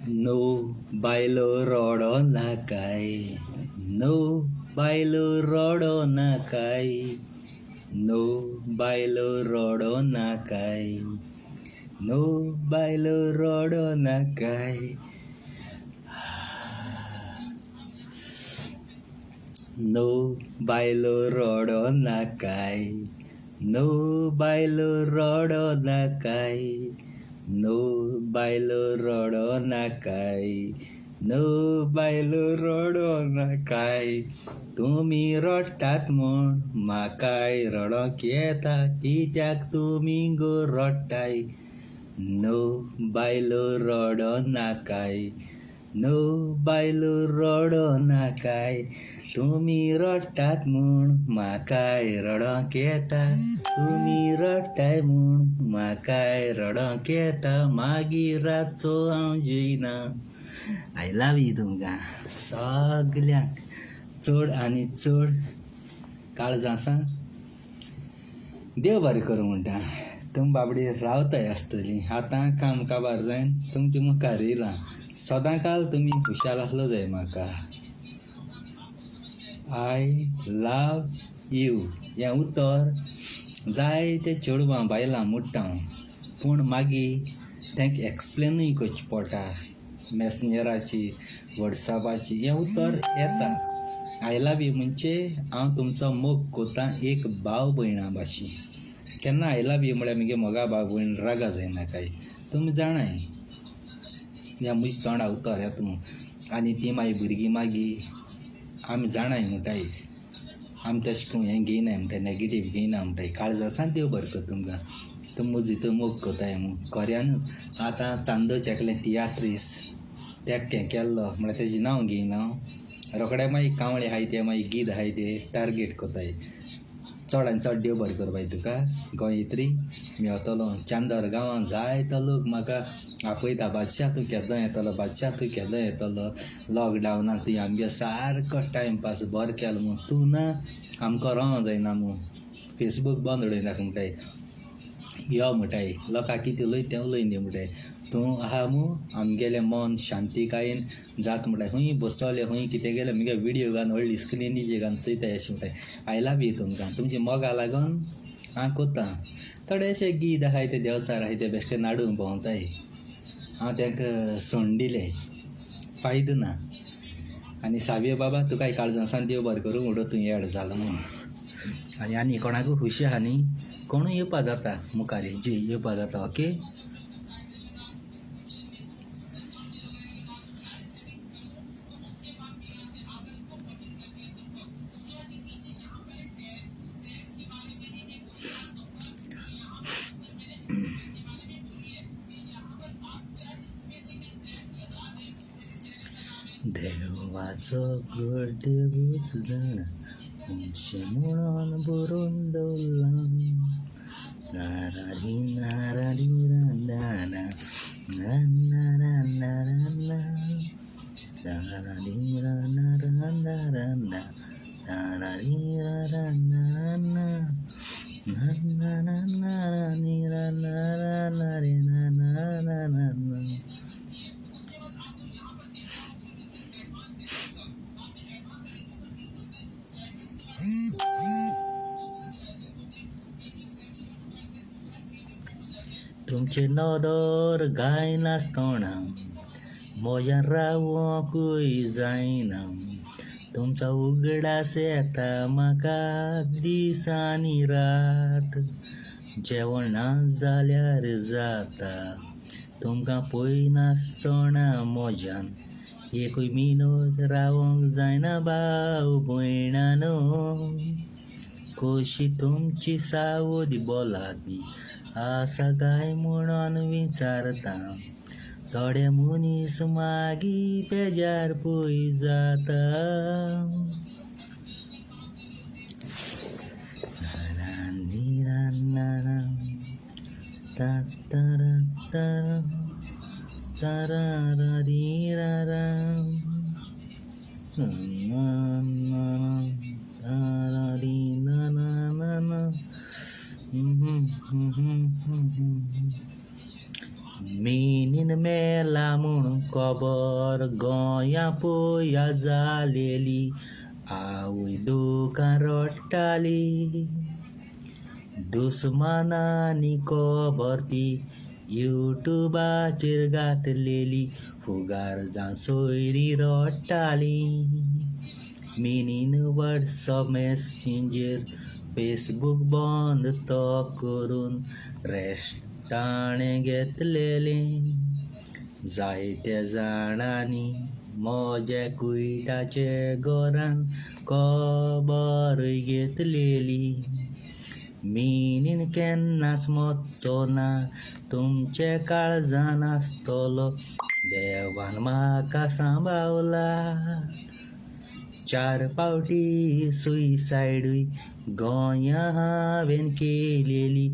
No bailo rodo nakai. No bailo rodo nakai. No bailo rodo nakai. No bailo rodo nakai. No bailo rodo nakai. No bailo rodo nakai. No bailo rodo nakai. No bailo rodo nakai. तुम्ही रडटात म्हूण म्हाकाय रडोंक येता कित्याक तुमी गो रडटाय. No बायलो रडो नाकाय. No बायलो रडो नाकाय. तुम्ही रडटात म्हूण म्हाकाय रडोंक येता. तुम्ही रडटाय म्हूण म्हाकाय रडोंक येता. मागीर रातचो हांव जेयना. आय लव यू तुमकां सगल्यांक चड आनी चड काळजां देव बरें करूं म्हणटा. तुम बाबडी रावताय आसतली आतां काम काबार जायन तुमचे मुखार येयलां. सदांकाल तुमी खुशाल आसलो जाय म्हाका. आय लव यू हें उतर जायते चेडवां बायलां मुट्टा पूण मागीर तांकां एक्सप्लेनूय करचें पडटा. मॅसेंजराची वॉट्सॅपाची हें उतर येता. आय लव यू म्हणजे हांव तुमचो मोग कोतां एक भाव भयणा भाशी. केन्ना आय लव यू म्हळ्यार मगे मोगा भाव भयण रागा जायना काय तुमी जाणाय. हें म्हजें तोंडा उतर येता म्हूण. आनी ती मागीर भुरगीं मागीर आमी जाणाय म्हणटाय आमी तशें करून हें घेयनाय म्हणटाय नॅगेटीव घेयना म्हणटाय. काळजां देव बरें कर तुमकां. तुमी मुजीत मोग कोताय म्हूण खऱ्यानूच. आतां चांदोच एकलें तियात्रीस तेक हें केल्लो म्हळ्यार तेजें नांव घेयना हांव. रोखडे मागीर कावळे आहाय ते मागीर गीत आहाय ते टार्गेट कोताय. चड आनी चड देव बरें कर बाय तुका. गोंयत्री मेवतलो चांदर गांवांत जायतो लोक म्हाका आपयता बादशाह तूं केदो येतलो बादशाह तूं केदो येतलो. लॉकडावनाक तुवें आमगे सारको टायमपास बरो केलो म्हूण तूं ना आमकां रावों जायना म्हूण फेसबूक बंद उडय नाका म्हणटाय. यो म्हणटाय लोकांक कितें उलय तें उलय न्ही म्हणटाय. तूं आहा म्हूण आमगेलें मन शांतीकायेन जाता म्हणटाय. खूंय बसोले खूंय कितें गेलें मगे विडियो घालून व्हडली स्क्रिनीचेर घालून चोयताय अशें म्हणटाय. आय लव यू तुमकां. तुमची मोगा लागून हांव कोतां. थोडेशे गीत आहाय ते देंवचार आहाय ते बेश्टे नाडून भोंवताय. हांव तांकां सोडून दिलें फायदो ना. आनी सावय बाबा तुकाय काळजां देव बरें करूं म्हणून तूं एड जालो म्हूण. आनी कोणाकूय हुशी आहा न्ही कोणूय येवपा जाता मुखार जी येवपा जाता. ओके देवाचो घोड देवूच जाणा खुबशें म्हणून बरोवन दवरलां. नारारी नारारी रांदाना नारारी रांदाना नारारी रांदाना तुमचे नदर गायनासतना म्हज्या रावोंकूय जायना. तुमचो उगडास येता म्हाका दीस आनी रात. जेवण ना जाल्यार जाता तुमकां पळयनासतना म्हज्यान एकूय मिनट रावोंक जायना भाव भयणानो. कशी तुमची सावद बोलादी आसा काय म्हणून विचारता. थोडे मनीस मागीर बेजार पळय जाता. मिनीन मेला म्हूण खबर गोंया पोया जालेली आवय दुकान रडटाली दुस्मानांनी खबर ती युट्यूबाचेर घातलेली फुगार जावन सोयरी रडटाली मिनीन व्हॉट्सअप मॅसेंजर फेसबूक बंद तो करून रेस्टाणें घेतलेलें जायत्या जाणांनी म्हज्या कुयटाचे घरान खबरूय घेतलेली मिनीन केन्नाच मोचो ना तुमचे काळजान आसतलो देवान म्हाका सांबाळला 4 फावटी सुसायडूय गोंया हांवें केलेली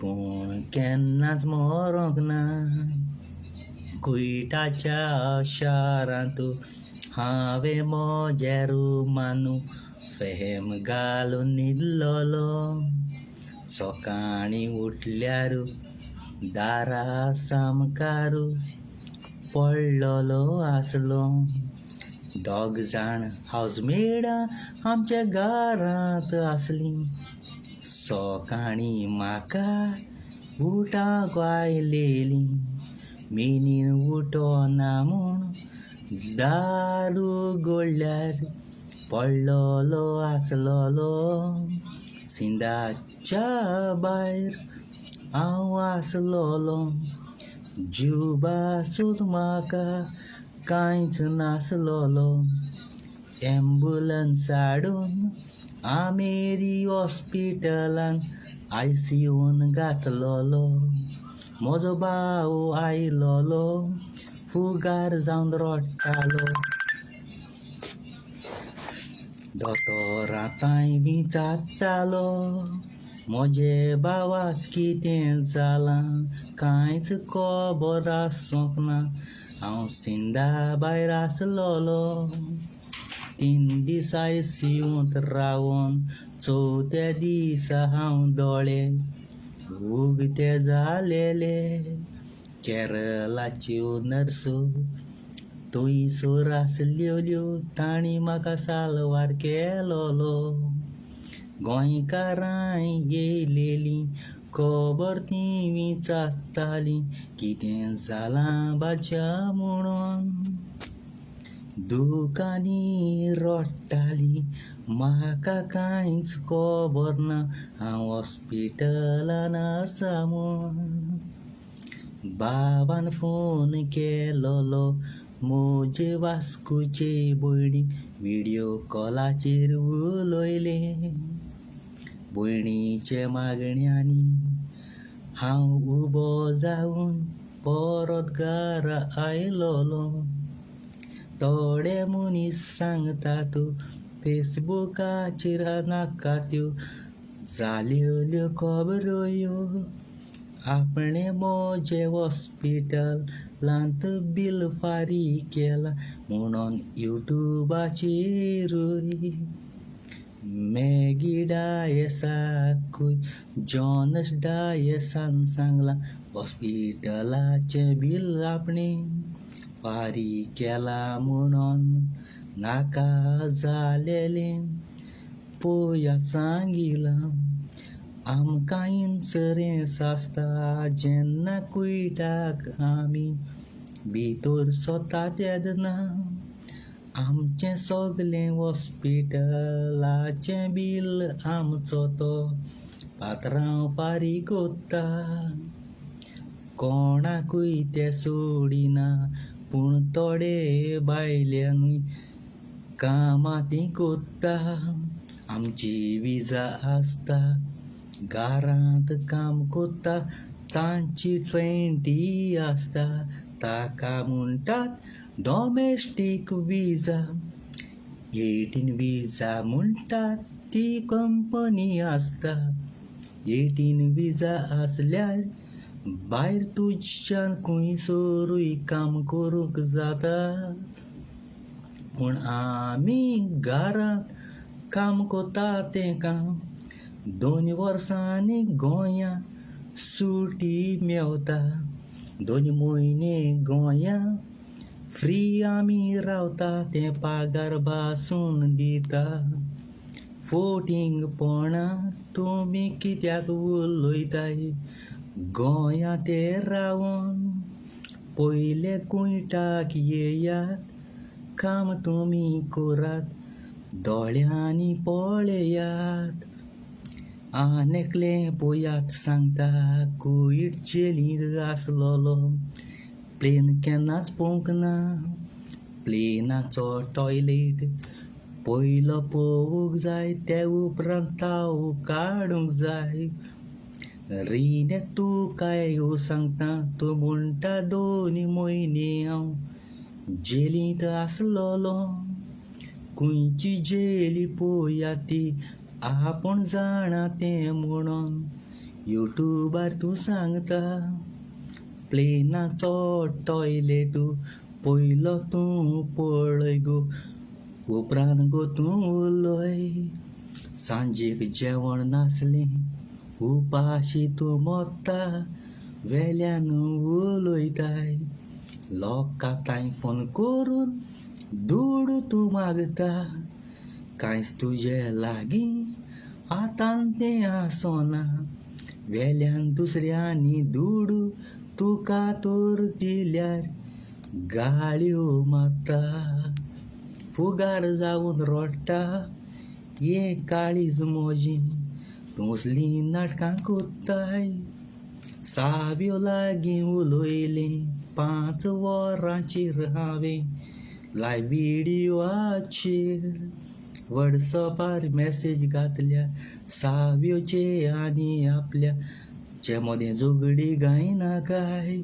पूण केन्नाच मरोंक ना कुयटाच्या शारांत हांवें म्हज्या रुमानू फेम घालून न्हिदलोलो सकाळीं उठल्यार दारा सामकार पडलोलो आसलो 2 जाण हावजमेडां आमच्या घरांत आसलीं सकाळीं म्हाका उठांक आयलेलीं मिनीन उठोना म्हूण दार उगडल्यार पडलोलो आसलोलो सिंधाच्या भायर हांव आसलोलो जीव बासून म्हाका कांयच नासलोलो एम्बुलन्स हाडून आमेरी हॉस्पिटलान ICUन घातलोलो म्हजो भाव आयलोलो फुगार जावन रडटालो दोतोरांताय विचारतालो म्हजे भावाक कितें जालां कांयच खबर आसोंक ना हांव सिंधा भायर आसलोलो 3 दीस ICUंत रावन 4थ्या दिसा हांव दोळे उगते जालेले केरळाच्यो नर्सो थंयसर आसलेल्यो तांणी म्हाका साल्वार केलोलो गोंयकारांय येयलेलीं खबर ती विचारतालीं कितें जालां भाज्या म्हणून दुकानी रडटालीं म्हाका कांयच खबर ना हांव हॉस्पिटलान आसा म्हूण बाबान फोन केलोलो म्हजे वास्कोचे भयणीक व्हिडियो कॉलाचेर उलयलें भयणीचे मागण्यांनी हांव उबो जावन परत घरा आयलोलो थोडे मनीस सांगतात फेसबुकाचेर नाका त्यो जालेल्यो खबऱ्यो आपणे म्हजे हॉस्पिटलांत बील फारीक केला म्हणून युट्यूबाचेरूय मॅगी डायसाकूय जॉनस डायसान सांगलां हॉस्पिटलाचें बील आपणे फारीक केला म्हणून नाका जालेलें पळोवया सांगिलां आमकां इन्सुरन्स आसता जेन्ना कुयटाक आमी भितर सोतात येदना आमचें सगलें हॉस्पिटलाचें बील आमचो तो पात्रांव फारीक कोत्ता कोणाकूय तें सोडिना पूण थोडे बायल्यांनी कामां तीं कोत्ता आमची विजा आसता घरांत काम कोत्ता तांची 20 आसता ताका म्हणटात डॉमेस्टीक विजा 18 विजा म्हणटात ती कंपनी आसता 18 विजा आसल्यार भायर तुज्यान खंयसरूय काम करूंक जाता पूण आमी घरांत काम कोत्ता तें काम 2 वर्सांनी गोंया सुटी मेवता 2 म्हयने गोंया फ्री आमी रावता ते पागार बासून दिता फोटिंगपणां तुमी कित्याक उलयताय गोंया ते रावून पयले कुयटाक येयात काम तुमी करात दोळ्यांनी पळयात आनेकलें पळयात सांगता कुयट जेलींत आसलोलो प्लेन केन्नाच पळोवंक ना प्लेनाचो टॉयलेट पयलो पळोवंक जाय ते उपरांत ताव काडूंक जाय रिणे तूं काय ह्यो सांगता तूं म्हणटा 2 म्हयने हांव जेलींत आसलोलो खंयची जेली पळयात ती आपूण जाणा तें म्हणून युट्यूबार तूं सांगता प्लेनाचो टॉयलेट पयलो तूं पळय गो उपरांत गो तूं उलय सांजेक जेवण नासलें उपाशी तूं मोत्ता वेल्यान उलयताय लोकांताय फोन करून दुडू तूं मागता कांयच तुजे लागीं आतां तें आसोना वेल्यान दुसऱ्यांनी दुडू तुका तर दिल्यार गाळयो मारता फुगार जावन रडटा हें काळीज म्हजें तूं असलीं नाटकां कोत्ताय साव्यो लागीं उलयलें 5 वरांचेर हांवें लायव्ह व्हिडियोचेर वॉट्सॅपार मॅसेज घातल्या साव्योचे आनी आपल्या चे मदें झगडी गायना काय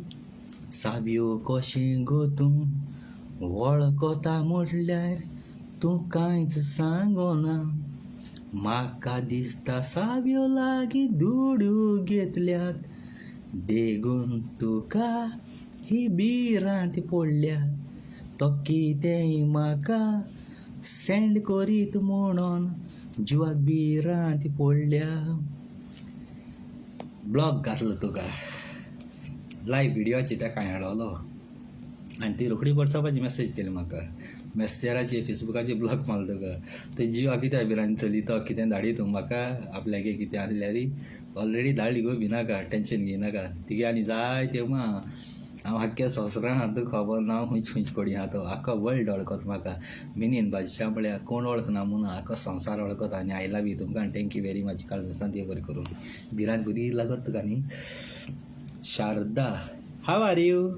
साव्यो कशें गो तूं वळखता म्हटल्यार तूं कांयच सांगना म्हाका दिसता साव्यो लागीं दुड्यो घेतल्यात देखून तुका ही भिरांत पडल्या तो कितेंय म्हाका सेंड करीत म्हणून जिवाक भिरांत पडल्या ब्लॉग घातलो तुका लायव्ह व्हिडियोचे ताका हाडलो आनी ती रोखडी वॉट्सॅपाची मॅसेज केली म्हाका मॅसेजराचेर फेसबुकाचेर ब्लॉक मारलो तुका ते जिवा कित्याक भिरांत चली तो कितें धाडी तूं म्हाका आपल्यागे कितें आसल्यार ऑलरेडी धाडली गो भिनाका टेंशन घेयनाका तिगे आनी जाय तेव्हा हांव आख्ख्या संवसारांत खबर ना खंयच कोडी आहा तो आख्खो वर्ल्ड वळखता म्हाका मिनीन बादशाह म्हळ्यार कोण वळखना म्हणून आख्खो संवसार वळखता आनी आय लव यू तुमकां थँक्यू वेरी मच काळजी आसा ती बरें करून भिरांत बरी लागत तुका न्ही शारदा हाव आर यू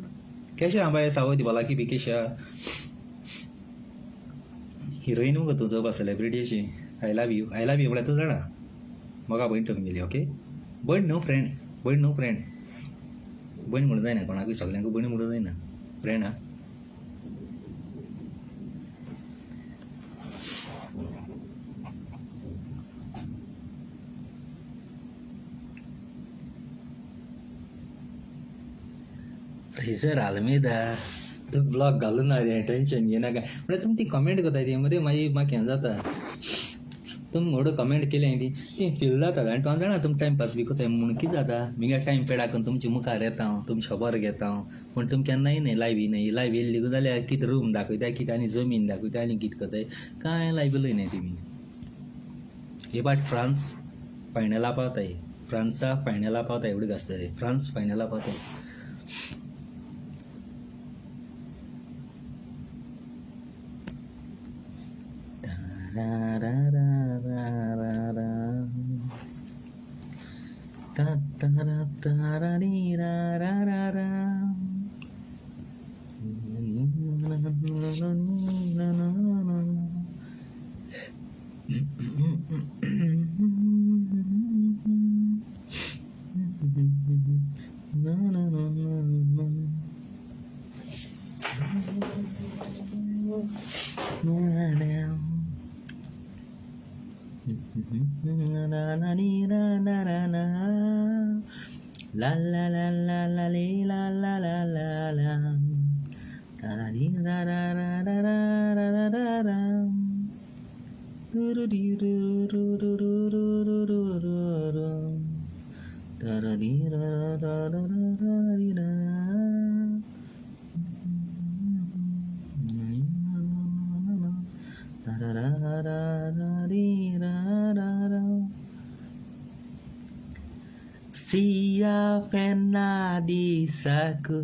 केशें आहा बाय सावती भला की बी केशें हिरोईन मुगो तूं जब सेलिब्रिटी अशी आय लव यू म्हळ्यार तूं जाणा म्हाका भयण ठेवून गेली ओके भयण न्हू फ्रेंड भयण म्हणून जायना कोणाकूय सगल्यांक भयण म्हणून जायना फ्रेंड आहा फ्रेझर आल्मेदा तूं ब्लॉग घालून ना रे टेंशन घेनाका म्हळ्यार तुमी ती कमेंट करताय ती मरे म्हाका हें जाता तुमी व्हडो कमेंट केलें ती फील जाता आनी तो जाणा तुमी टायमपास बी कोताय म्हूण कितें जाता मिगे टायम पेडाकून तुमचे मुखार येता हांव तुमची खबर घेता हांव पूण तुमी केन्ना येनाय लायव्ह येयली गो जाल्यार कितें रूम दाखयताय कितें आनी जमीन दाखयताय आनी कितें करताय कांय लायव्ह लयनाय तुमी हे बाट फ्रांस फायनला पावताय फ्रांसा फायनला पावताय एवढी आसता France फायनला पावताय ra ra ra ra ra ra ta ta ra ta ra ri ra ra ra ra La la la la la la la la la la ta ni ra ra ra ra ra ra ra ra ra ru ru ru ru ru ru ru ru ru ru ta Siapa disaku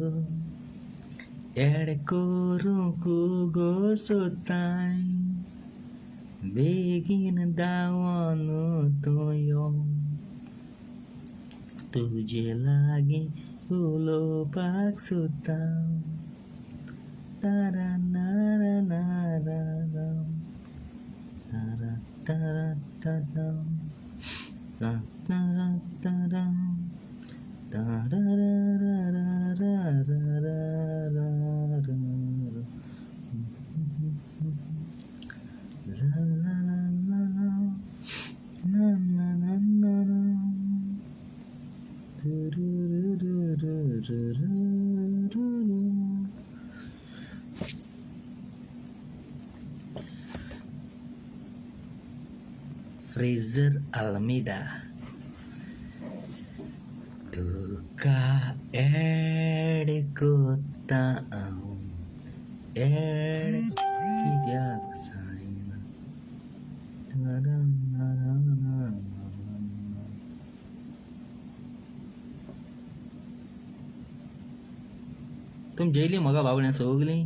erkoruku gosotai begin dawanu toyo तुझे लागे फूलों पाकसुता तारा नारा नारा तारा तारा तारा तारा तारा तारा Fraser Almeida Tuka kota kiyak saina तुम jelly मगा बाबने सोगली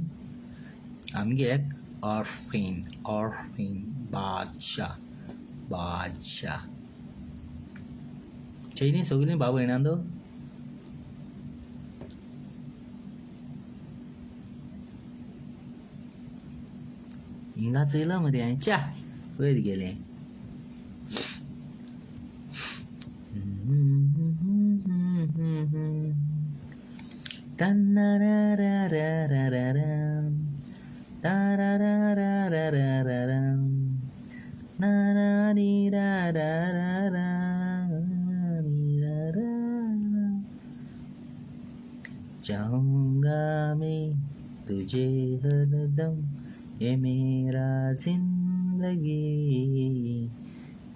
आमगे एक orphan बादशाह चैनी सोगली बाबू एनांदो इंगा चैला मध्ये आयच्या वयर गेले तन्नराराराराराम ताराराराराराराम नारारीराराराराम चाहूंगा मैं तुझे हरदम ये मेरा जिंदगी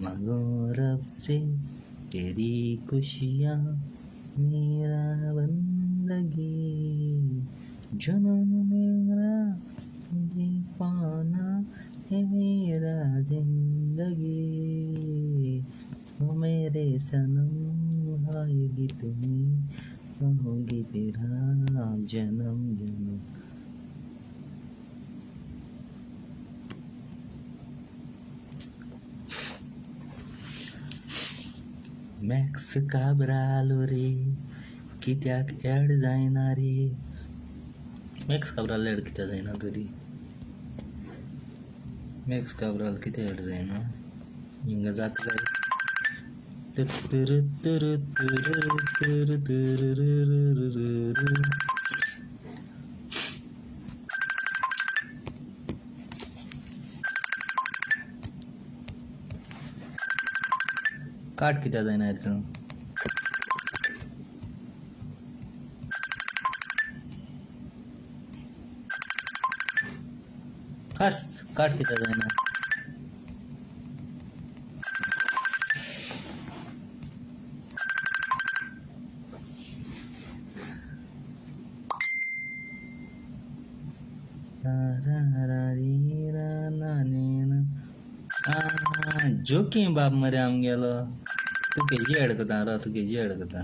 मांगो रब से तेरी खुशियाँ मेरा बंदगी जुनून मेरा तुझे पाना है मेरा जिंदगी ओ मेरे सनम आएगी तुम्हें होगी तेरा जन्म जन्म मॅक्स काब्रालो रे कित्याक ऍड जायना रे मॅक्स काब्राल ऍड कित्याक जायना तरी मॅक्स काब्राल कित्याक ऍड जायना हिंगा जात जाय तर काट कित्याक जायना हितून हस काट कित्याक जायना जोकी बाप मरे आम गेलो तू केजी अडकता रा तू केजी अडकता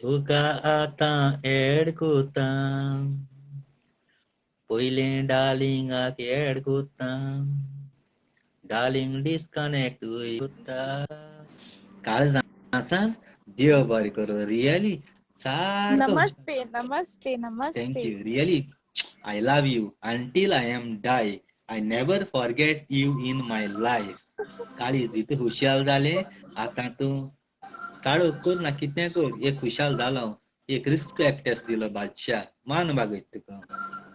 तुका आतां एड कोता पयलें डार्लिंगाक एड कोता डार्लिंग डिस्कनेक्ट कोता काळजासान देव बरें करूं रियली सारको नमस्ते नमस्ते थँक नमस्ते you really I love you until I am die. I never forget you in my life. काळीज इतू हुशाल जाले आता तू काळोख कर ना कितें कर एक खुशाल जालो एक रिस्पेक्ट टेस्ट दिलो बादशाह मान बागयत तुका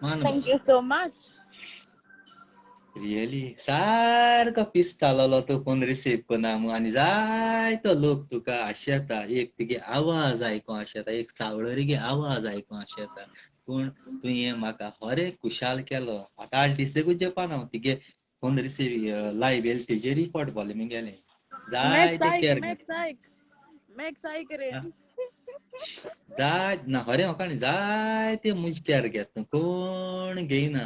मान thank you so much really सारको पिस्तालोलो तो फोन रिसीव करना आनी जायतो लोक तुका आशेता एक तुगे आवाज आयको आशेता एक सावळेरीगे आवाज आयको आशेता पूण तुवें म्हाका खरें खुशाल केलो आतां आर्टिस्ट देखून जेवपा ना तुगे फोन रिसीव लायव्ह येयले तेजेर रिपोर्ट भरलें गेलें जायते केअर मॅक्स ऐक रे जाय ना खरें म्हाका न्ही जायते मुज केअर घेता कोण घेयना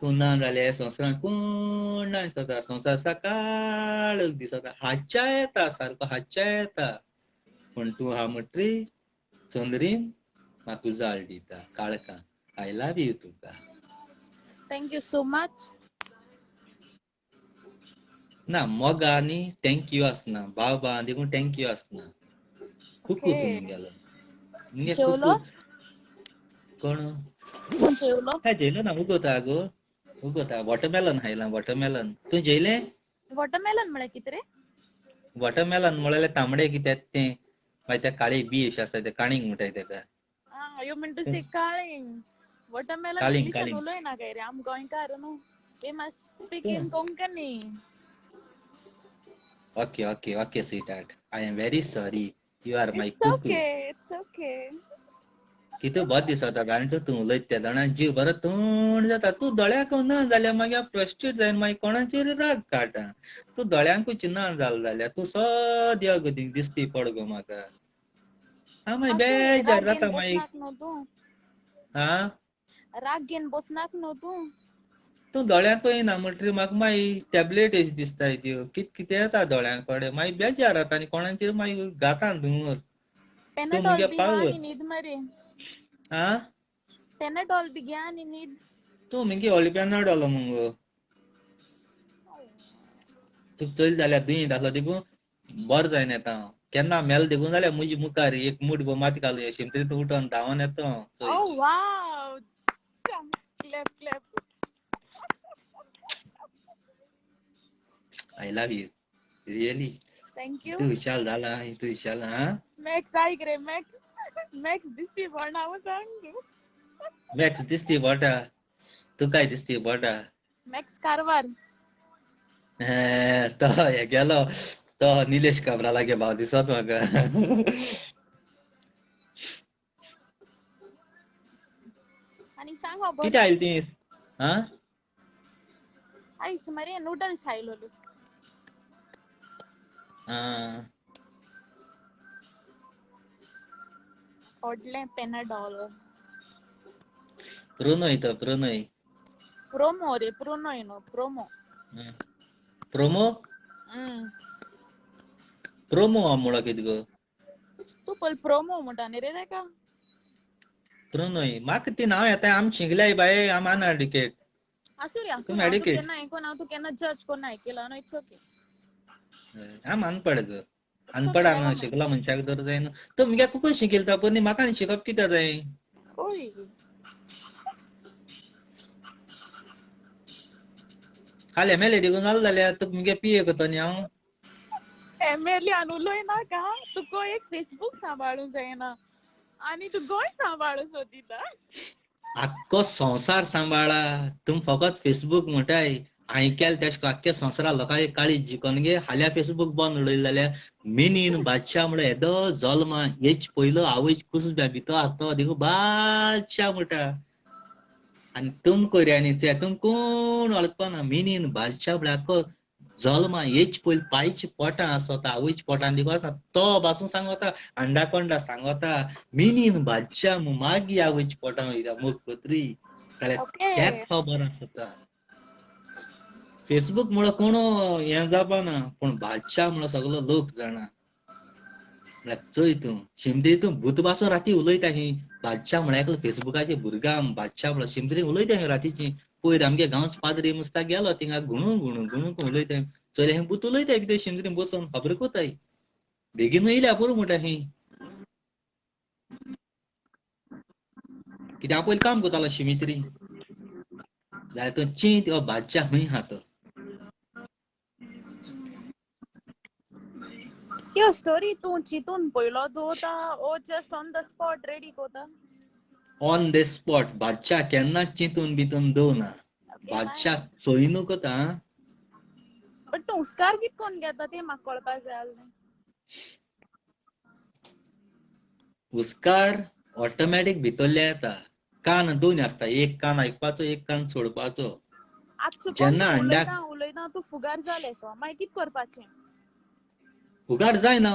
तूं ना जाल्यार संवसारांत कोण ना दिसता संवसार सकाळीक दिसता हाच्या येता सारको हाच्या येता पूण तूं आहा म्हणटरी चंद्रीन म्हाका उजाळ दिता काळखां आय लव यू तुका थँक यू सो मच ना मोगा आनी थँक्यू आसना भाव भाव देखून थँक्यू आसना कुकू ओके तुमगेलो मुगे कुकू जेवलो कोण जेवलो हे जेयलो ना उगोता गो उगोता वॉटरमेलन खायला वॉटरमेलन तूं जेयलें वॉटरमेलन म्हळ्यार कितें रे वॉटरमेलन म्हळ्यार तांबडे कितें तें मागीर ते काळे बी अशे आसता ते काणींग म्हणटाय तेका यू मीन टू से काळिंग वॉटरमेलन काळींग इंग्लिशान काळींग उलयना काय रे आम गोंयकार न्हू वी मस्ट स्पीक तूं in Konkani okay okay okay sweetheart I am very sorry you are my it's cuckoo okay it's okay कितें बरें दिसता जाणा तूं उलयता त्या जाणा जीव बरो थंड जाता तूं दोळ्याक ना जाल्यार मागीर फ्रस्ट्रेट जायन मागीर कोणाचेर राग काडटा तूं दोळ्यांकूच ना जाल जाल्यार तूं सद्या अगदीक दिसती पड गो म्हाका हांव मागीर आसूं रे बेजार राग घेवन जाता मागीर बसनाक न्हू तूं आं राग घेवन बसनाक न्हू तूं तूं दोळ्यांकूय ना म्हणटरी म्हाका मागीर टॅबलेट अशी दिसताय त्यो कितें येता दोळ्यां कडेन मागीर बेजार जाता आनी कोणाचेर मागीर घाता धुंवर तूं पेनाडॉल मुगे बी घे पावर आनी न्हीद मरे आं पेनाडॉल बी घे आनी न्हीद तूं मुगे ऑलिपॅनाडॉल मुगो तुका चल जाल्यार दुयेंत आसलो देखून बरो जायन येता हांव केन्ना मेल देखून जाल्यार म्हजी मुखार एक मुठभर माती घालूं अशें तरी उठोन धांवन येता हांव चल Oh wow! Clap, clap. I love you really Thank you. इतू हुशाल जाला इतू हुशाल आं Max, ऐक रे Max. Max दिसती पण नाव सांग. मॅक्स दिसती बोटा तू काय दिसती बोटा Max कारवार. तो हे गेलो तो निलेश काब्रा लागे भाव दिसत म्हाका आणि सांग बाबा कितें आयली ती आं आईच मरे नूडल्स आयलो आं ओडले पेनाडॉल प्रोनोय तो प्रोनोय प्रोमो रे प्रोनो नो प्रोमो प्रोमो प्रोमो म्हळ्यार कितें गो तू पल प्रोमो म्हणटा न्ही रे तेका प्रोनोय म्हाका ती नांव येता आमी शिंगल्याय बाये आम अनएडुकेट आसूं रे आसूं तुम हांव तुका एडुकेट केन्ना आयकोना हांव तुका केन्ना जज कोन्ना आयकला न्हू इट्स ओके आम अनपड गो इट्स अनपड ओके हांगा नेवर शिकला माइंड मनशाक तर जायना तो मुगे कुकूय शिकयता पय म्हाका आनी शिकप कित्याक जाय ओय काल एम एल ए देखून जालो जाल्यार तुका मुगे पिये करता न्ही हांव एमएलए आनी उलयना का तुका एक फेसबुक सांबाळूं जायना आणि तू गोंय सांबाळूं सोदिता आख्खो संवसार सांबाळा तुम फकत फेसबूक म्हणटाय हांवें केलें तेशें आख्ख्या संवसारा लोकांक काळीज जिकोन गे हाल्या फेसबूक बंद उडयलें जाल्यार मिनीन बादशाह म्हणल्यार येदो जल्मा हेच पयलो आवयच्या कुसब्या भितर आसा तो देखून बादशाह म्हणटा आनी तुम कोऱ्यांनीचे तुम कोण वळखपाना मिनीन बादशाह म्हळ्यार आख्खो जल्मा हेच पयलीं पायच्या पोटां आसता आवयच्या पोटान देखून आसा तो पासून सांगता अंडाकोंडा सांगता मिनीन बादशाह मागीर आवयच्या पोटां वयता मुखपत्री जाल्यार ओके तेंच खबर आसता फेसबूक म्हळ्यार कोण हें जावपाना पूण बादशाह म्हळ्यार सगलो लोक जाणा चोय तूं शिमते तूं भूत बासून राती उलयता ही बादशाह म्हळ्यार फेसबुकाचे भुरगां बादशाह म्हळ्यार शिमतरी उलयता ही रातीची पयर आमगे गांवच पाद्री मुस्ताक गेलो थिंगा घुणू घुणू घुणू उलयता चले हे भूत उलयता कितें शिमतरी बसून खबर कोताय बेगीन येयल्या पुरो म्हणटा ही कित्याक हांव पयलीं काम कोतालो शिमित्री जाल्यार तो चींत हो बादशाह खंय आहा तो यो स्टोरी तू चितून पयलो दोता ओ just on the spot ready कोता ऑन द स्पॉट बादशाह केन्नाच चिंतून बितून दवरना ओके बादशाह फायन चोयनू कोता बट तूं हुस्कार कित कोन्न घेता तें म्हाका कळपाक जाय आसलें हुस्कार ऑटोमॅटीक भितरले येता कान दोन आसता एक कान आयकपाचो एक कान सोडपाचो आतां चुकोन जेन्ना तूं अंड्याक उलयता उलयता तूं फुगार जालें सो मागीर कित करपाचें फुगार जायना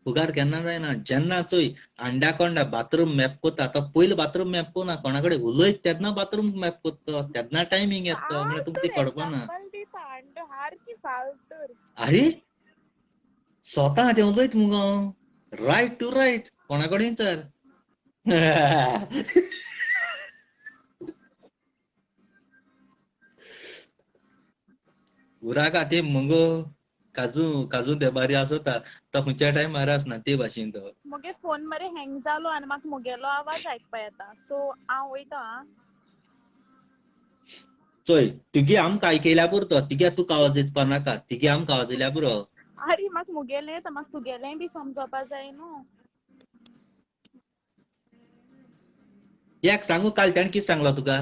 फुगार केन्ना जायना जेन्ना चोय अंड्या कोंडा बाथरूम मॅप कोता तो पयलो बाथरूम मॅप कोना कोणा कडेन उलयत तेन्ना बाथरूम मॅप कोत्तो तेन्ना टायमींग येता म्हळ्यार तुमकां तें फालतूर कळपाना एग्जांपल दिता आनी तो सारकी फालतूर अरे स्वता हाचें उलयत मुगो रायट टू रायट कोणा कडेन विचार उराक ते मुगो काजू काजू ते बारी आसता तो खंयच्या टायमार आसना ते भाशेन तो मुगे फोन मरे हँग जालो आनी म्हाका मुगेलो आवाज आयकपा येता सो हांव वयता आं चोय तुगे आमकां आयकयल्या पुरतो तिगे तुका आवाज येवपा नाका तिगे आमकां आवाज येयल्या पुरो अरे म्हाका मुगेलें येता म्हाका तुगेलेंय बी समजोपा जाय न्हू एक सांगू काल ताणें कितें सांगलो तुका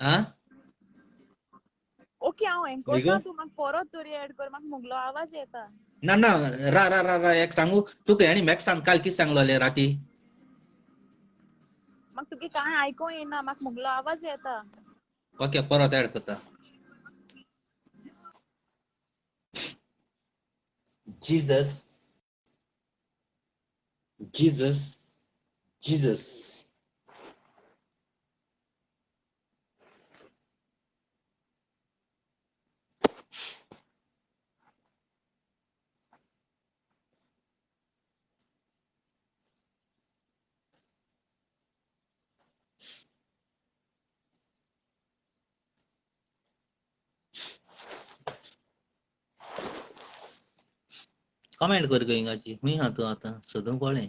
आं ओके हांव हें मृगो कोरता तूं म्हाका परत तरी एड कर म्हाका मुगलो आवाज येता ना ना रा रा रा रा एक सांगू तुका हेणी मॅक्स सांग काल कितें सांगलोले राती म्हाका तुगे कांय आयको येना म्हाका मुगलो आवाज येता ओके परत एड करता जीसस जीसस जीसस कमेंट कर गो हिंगाची खंय आहा तूं आतां सोदूंक पळय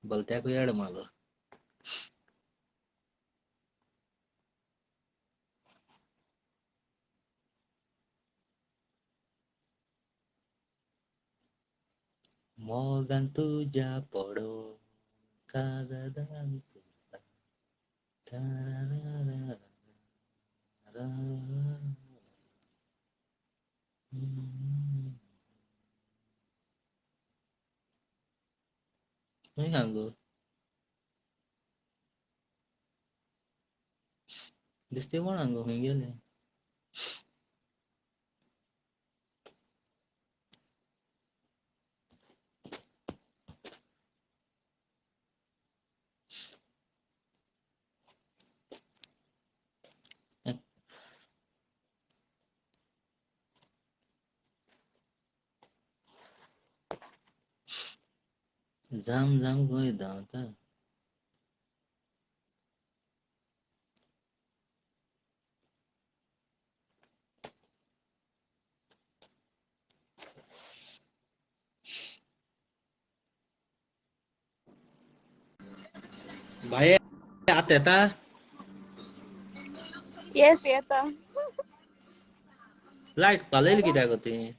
भलत्याकूय एड मारलो मोगान तुझ्या पडो कागदान सुद्धा तारारारारा. खंय सांगू दिसते कोण हांगो खंय गेले जाम जाम खंय धांवता भाये आत येता येस येता लायट पालयली कित्याक गो ती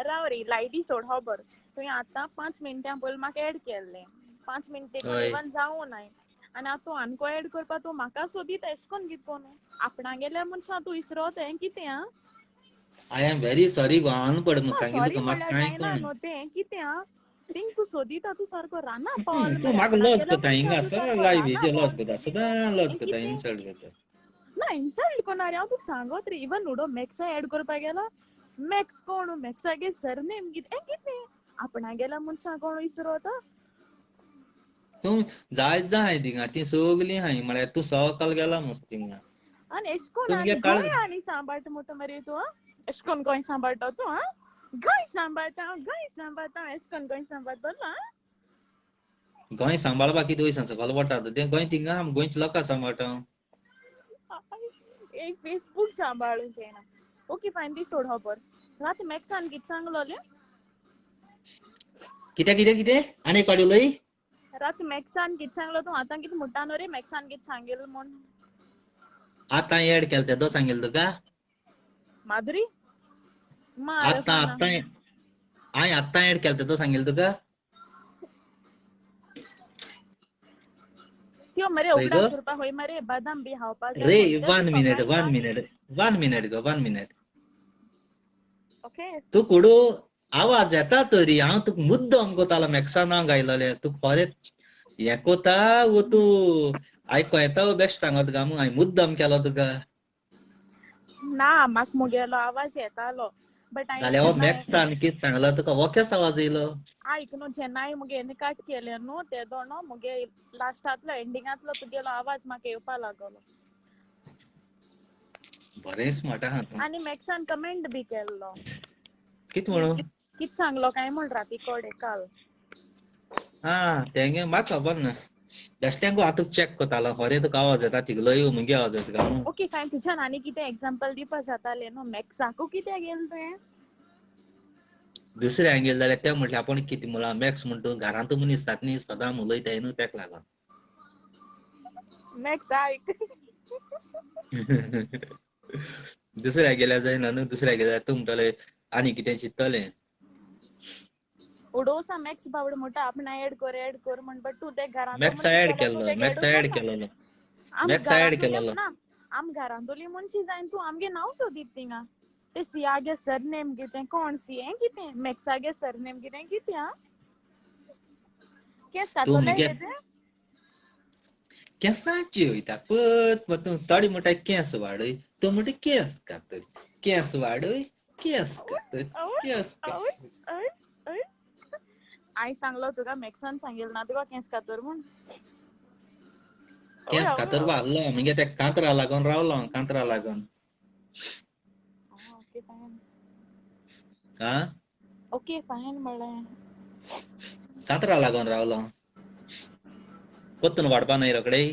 राव रे लायटी सोड खबर तुवें आतां 5 मिनटां पयलीं म्हाका एड केल्लें 5 मिनट देखून हय इवन जावूं नाय आनी आतां तूं आनको एड करपा तूं म्हाका सोदीत एश कोन्न कितें आपणा गेल्या मनशां तूं इसरोत हें कितें आं आय एम व्हेरी सॉरी गो अनपड म्हूण सांगिल्लें सॉरी तुका म्हाका म्हणल्यार कांय जायना कळना न्हू तें कितें आं थिंग तूं सोदीता तूं सारको राना पावल तूं मरे म्हाका आपणा लॉस गेल्या कोता मनशां हिंगा तूं सगळें सारको लायव्ह राना हेजेर लॉस पावल कोता सोदीता सदां लॉस हें कोता कितें इन्सल्ट कोता ना इन्सल्ट कोणारे हांव तुका सांगत रे इवन उडो मॅक्सा ऍड करपाक गेला मॅक्स कोण मॅक्सागे सरनेम कितें आपणा गेला मनशां कोण विसरता तू जाय थिंगा ती सगळी हाय म्हळ्यार तू सकाळ गेला मस्त थिंगा आनी एश कोन तुमगे आनी काळ गोंय सांबाळटा म्हणटा मरे तूं एश कोन गोंय सांबाळटा तूं गोंय सांबाळता एश कोन गोंय सांबाळता गोंय सांबाळपाक कितें वयसान सकयल वता तें गोंय थिंगा गोंयच्या लोकां सांबाळटा एक फेसबुक सांबाळूं जायना ओके फायन ती सोड खबर रात मॅक्सान कितें सांगलोले कितें आनी एक पाडी उलय रात मॅक्सान कितें सांगलो तूं आतां कितें म्हणटा न्हू रे मॅक्सान कितें सांगेल म्हूण आतां ऍड केला तेदो सांगेल तुका माधुरी मार खाना हांवें आतां ऍड केला तेदो सांगेल तुका त्यो मरे खंय उगडास गो करपा खंय मरे बदाम बी खावपा जाय रे म्हणटा तूं 1 मिनिट सकाळी 1 पांच मिनिट 1 मिनिट गो 1 मिनिट ओके तू कुडू आवाज येता तरी हांव तुका मुद्दम कोतालो मॅक्सा नांव गायलोलें तू खरेंच हें कोता वो तू आयको येता वो बेश्ट सांगत काय म्हूण हांवें मुद्दम केलो तुका ना म्हाका मुगेलो आवाज येतालो बट हांवें जाल्यार हो जेन्ना मॅक्सान कितें सांगलो तुका हो केसो आवाज येयलो आयक न्हू जेन्ना हांवें मुगे कट केले न्हू तेदो न्हू मुगे लास्टांतलो एंडिंगांतलो तुगेलो आवाज म्हाका येवपा लागलो बरें स्मार्ट आहा तूं आनी मॅक्सान कमेंट बी केल्लो कितें की म्हणून कितें सांगलो काय म्हूण राती कोडे काल तेंगे म्हाका खबर ना बेश्टें हांव तुका चॅक कोतालो खरें तुका आवाज येता थिगलो येवं मुगे आवाज येता काय म्हूण ओके फायन तुज्यान आनी कितें एग्जांपल दिवपा जातालें न्हू मॅक्साकू कितें गेल तुवें दुसऱ्यांक गेले जाल्यार ते म्हटलें आपूण कितें म्हणलां मॅक्स म्हणटा घरांत मनीस जात न्ही सदां उलयताय न्हू तेका लागोन मॅक्स आयक दुसऱ्याक गेल्यार जायना न्हू दुसऱ्याक गेल्यार तूं म्हणटलें आनी कितें चिंत्तलें उडोवसा मॅक्स बावडो म्हणटा आपणा ऍड कर म्हण बट तूं ते घरांतलो मॅक्सा मनीस ऍड जाल्यार तूं केल्लो तेका मॅक्सा ऍडूच ऍड नाका केलोलो आम मॅक्सा ऍड घरांतुली केलोलो ना आम घरांतुली मनशी जायन तूं आमगे नांव सोदीत थिंगा ते सियागे सरनेम कितें कोण सी हें कितें मॅक्सागे सरनेम कितें केस तूं कातोले मुगे हेजे केंसाची वयता पत तूं थोडी म्हणटा केंस वाडय तूं म्हणटा केंस कातर केंस वाडय केंस कातर केंस कातर हांवें सांगलो तुका मॅक्सान सांगेल ना तुका केंस कातर म्हूण केंस कातर आहलो मगे ते कांतरा लागोन रावलो कांतरा लागोन ओके फायन आ ओके फायन म्हणलें कांतरा लागोन रावलो पोत्तून वाडपा न्हय रोखडेय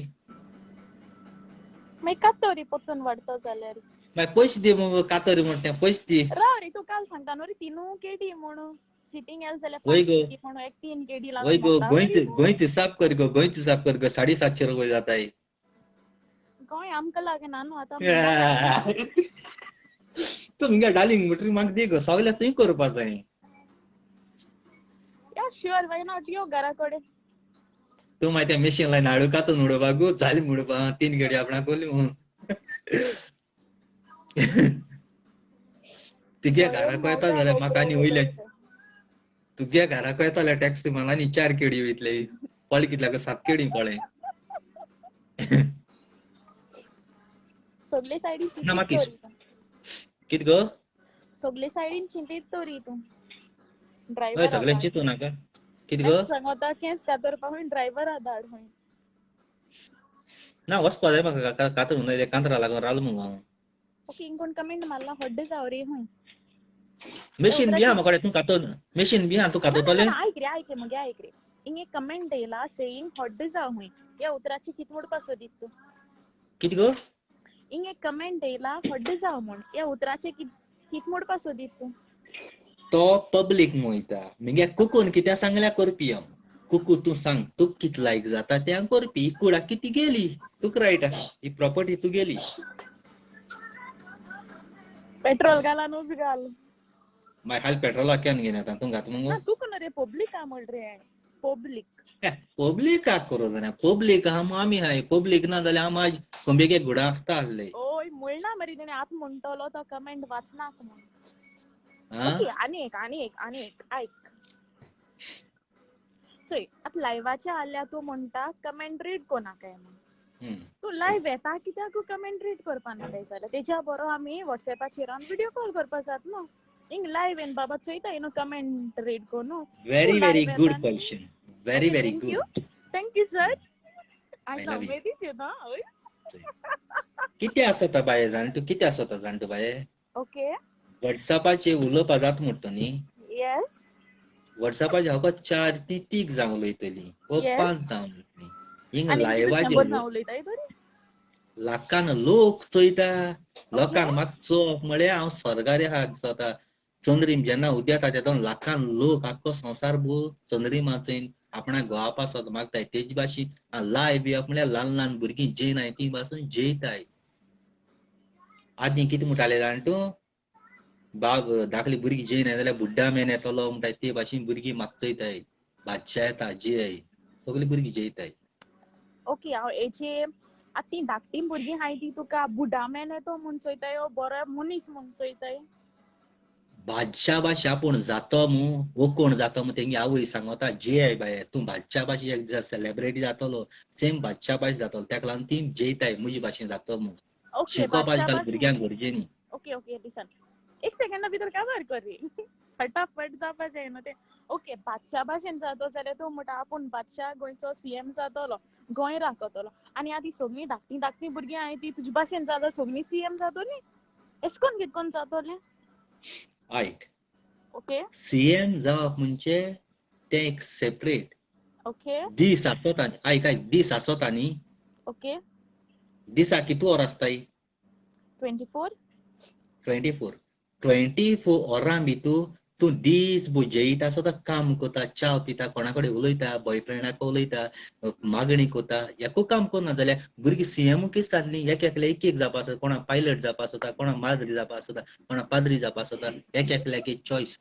मागीर कातोरी पोत्तून वाडतो जाल्यार मागीर पयशे दी मुगो कातोरी म्हणटा तें पयशे दी राव रे तूं काल सांगता न्हू रे तिनू केडी म्हणून सिटींग येल जाल्यार वय 5 गो केडी म्हणून एक 3 केडी वय लागून गो मोडटा मरे तूं गोंयच हिसाब कर गो 750 रुपया जाताय गोंय आमकां लागना न्हू आतां म्हणटा लागना तुमगे डार्लिंग म्हटरी म्हाका दी गो सगळें तुवें करपा जाय या शुअर वाय नॉट यो घरा कडेन तूं मागीर तें मेशीन लायन हाडूं कातून उडोवपाकू जाली म्हणपा 3 केडी आपणा कोली म्हूण तुगे सगळे घराको येता मोग्या जाल्यार म्हाका गोबरो आनी वयले उडयता तुगे घराको येता जाल्यार टॅक्सी मला आनी 4 केडी वयतले पळय कितल्याक 7 केडी पळय सगले सायडीन ना चिंतीत म्हाका तोरी तूं कित गो सगले सायडीन चिंतीत तोरी तूं हय ड्रायव्हरा सगळें धाड चिंतू नाका कित गो मॅक्स सांगोता केंस कातरपा हूंय ड्रायव्हरा धाड हूंय ना वचपा जाय म्हाका कातर म्हणून कांतरा लागोन रावलो मुगो हांव ओके इंकोण कमेंट मारला हड्ड जाव रे हूंय ए मेशीन बी उतराची आहा म्हाका तूं कातून मेशीन बी आहा तूं कातोतलें ना आयक रे मगे आयक रे इंगे कमेंट येयला सेयींग हड्ड जाव हूंय या उतराची कित म्हणपा सोदीत तूं कित गो इंगे कमेंट येयला हड्ड जाव म्हूण या उतराचे कित म्हणपा सोदीत तूं तो पब्लीक मोयता मगे कुकून कित्या सांगल्यार करपी हांव कुकू तूं सांग तुका कित लायक जाता तें हांव करपी ही कुडा कित गेली तुका रायट आहा ही प्रॉपर्टी तुगेली पेट्रोल घाला नूच घाल मागीर खाली पेट्रोलाक केन घेवन येता तूं घात मुगो ना तुका न्हू रे पब्लीक आ म्हण रे पब्लीक पब्लीकाक करूं जाय पब्लीक आहा म्हूण आमी आहाय पब्लीक ना जाल्यार हांव म्हाज खोंबेक एक घुडा आसता आहले ओय म्हणना मरे तेणे आतां म्हणटलो तो कमेंट वाचनाक म्हूण हा ओके आनी एक आयक चोय आतां लायव्हाचे आहल्यार तूं म्हणटा कमेंट रीड कोनाकाय म्हूण तूं लायव्ह येता कित्याक कमेंट रीड करपा ना काय जाल्यार तेज्या बरो आमी व्हॉट्सएपाचेर व्हिडिओ कॉल करपा जात न्हू हिंग लायव्ह येवन बाबा चोयता न्हू कमेंट रीड कर न्हू तूं very लायव्ह good येता न्ही question. Very okay very good. Thank you sir I आयज love you. उमेदीचे ना हय किती आसता बाये जाण तूं किती आसता जाण तूं बाये ओके व्हॉट्सएपाचेर उलोवपा जाता म्हणटा न्ही येस व्हॉट्सएपाचेर हांव 4 ती 3 जावं उलयतली वो 5 येस जावं उलयतली हिंग आनी कितें लायव्हाचेर 100 जावं उलयताय तरी लाखान लोक चोयता ओके लोकांक म्हाका चोप म्हळ्यार हांव स्वर्गार आहा जाता चंद्रीम जेन्ना उदेता तेदोन लाखान लोक आख्खो संवसार भर चंद्रिमा चोयन आपणाक गोवापा सोद मागताय तेजे भाशेन हांव लायव्ह येवप म्हळ्यार ल्हान ल्हान भुरगीं जेयनाय ती पासून जेयताय आदीं कितें म्हणटाले जाण तूं बाब धाकली भुरगीं जेयनाय जाल्यार बुड्ढा मेन येतलो म्हणटाय ते भाशेन भुरगीं म्हाका चोयताय बादशा येता जेय सगलीं भुरगीं जेयताय ओके हांव हेचे आतां ती धाकटी भुरगीं आहाय ती तुका बुडा मॅन येतो म्हूण चोयताय ओ बरो मनीस म्हूण चोयताय बादशाह भाशा पूण जातो मू वो कोण जातो मू तेंगे आवय सांगता जेय बाये तूं बादशाह भाशेन एक सेलिब्रिटी जातलो सेम बादशाह भाशेन जातलो तेका लागून ती जेयताय म्हजी भाशेन जातो मू ओके शिकोवप बादशाह आजकाल भाशेन भुरग्यांक गरजेनी ओके ओके लिसन एक सेकंडा भितर काबार कर रे फटाफट जावपा जायना तें ओके बादशाह भाशेन जातो जाल्यार तूं म्हणटा आपूण बादशाह गोंयचो सीएम जातलो गोंय राखतलो आनी आतां सगळीं धाकटीं धाकटीं भुरगीं आहाय ती तुजे भाशेन जाल्यार सगळीं सीएम जातलीं एश कोन्न कितें कोन्न जातलें आयक ओके सीएम जावप म्हणजे तें एक सेपरेट ओके दीस आसता आयक आयक दीस आसता न्ही ओके दिसा कितू वर आसताय 24 24 वरां भितूर तूं दीस भर जेयता सुद्दां काम कोता च्या पिता कोणा कडेन उलयता बॉयफ्रेंडाक उलयता मागणी कोता एकू काम करना जाल्यार भुरगीं सीएम कशी जातलीं एक एकल्या एक जावपा सोदता कोणा पायलट जावपा सोदता कोणा माद्री जावपा सोदता कोणा पाद्री जावपा सोदता एक एकल्याक एक चॉयस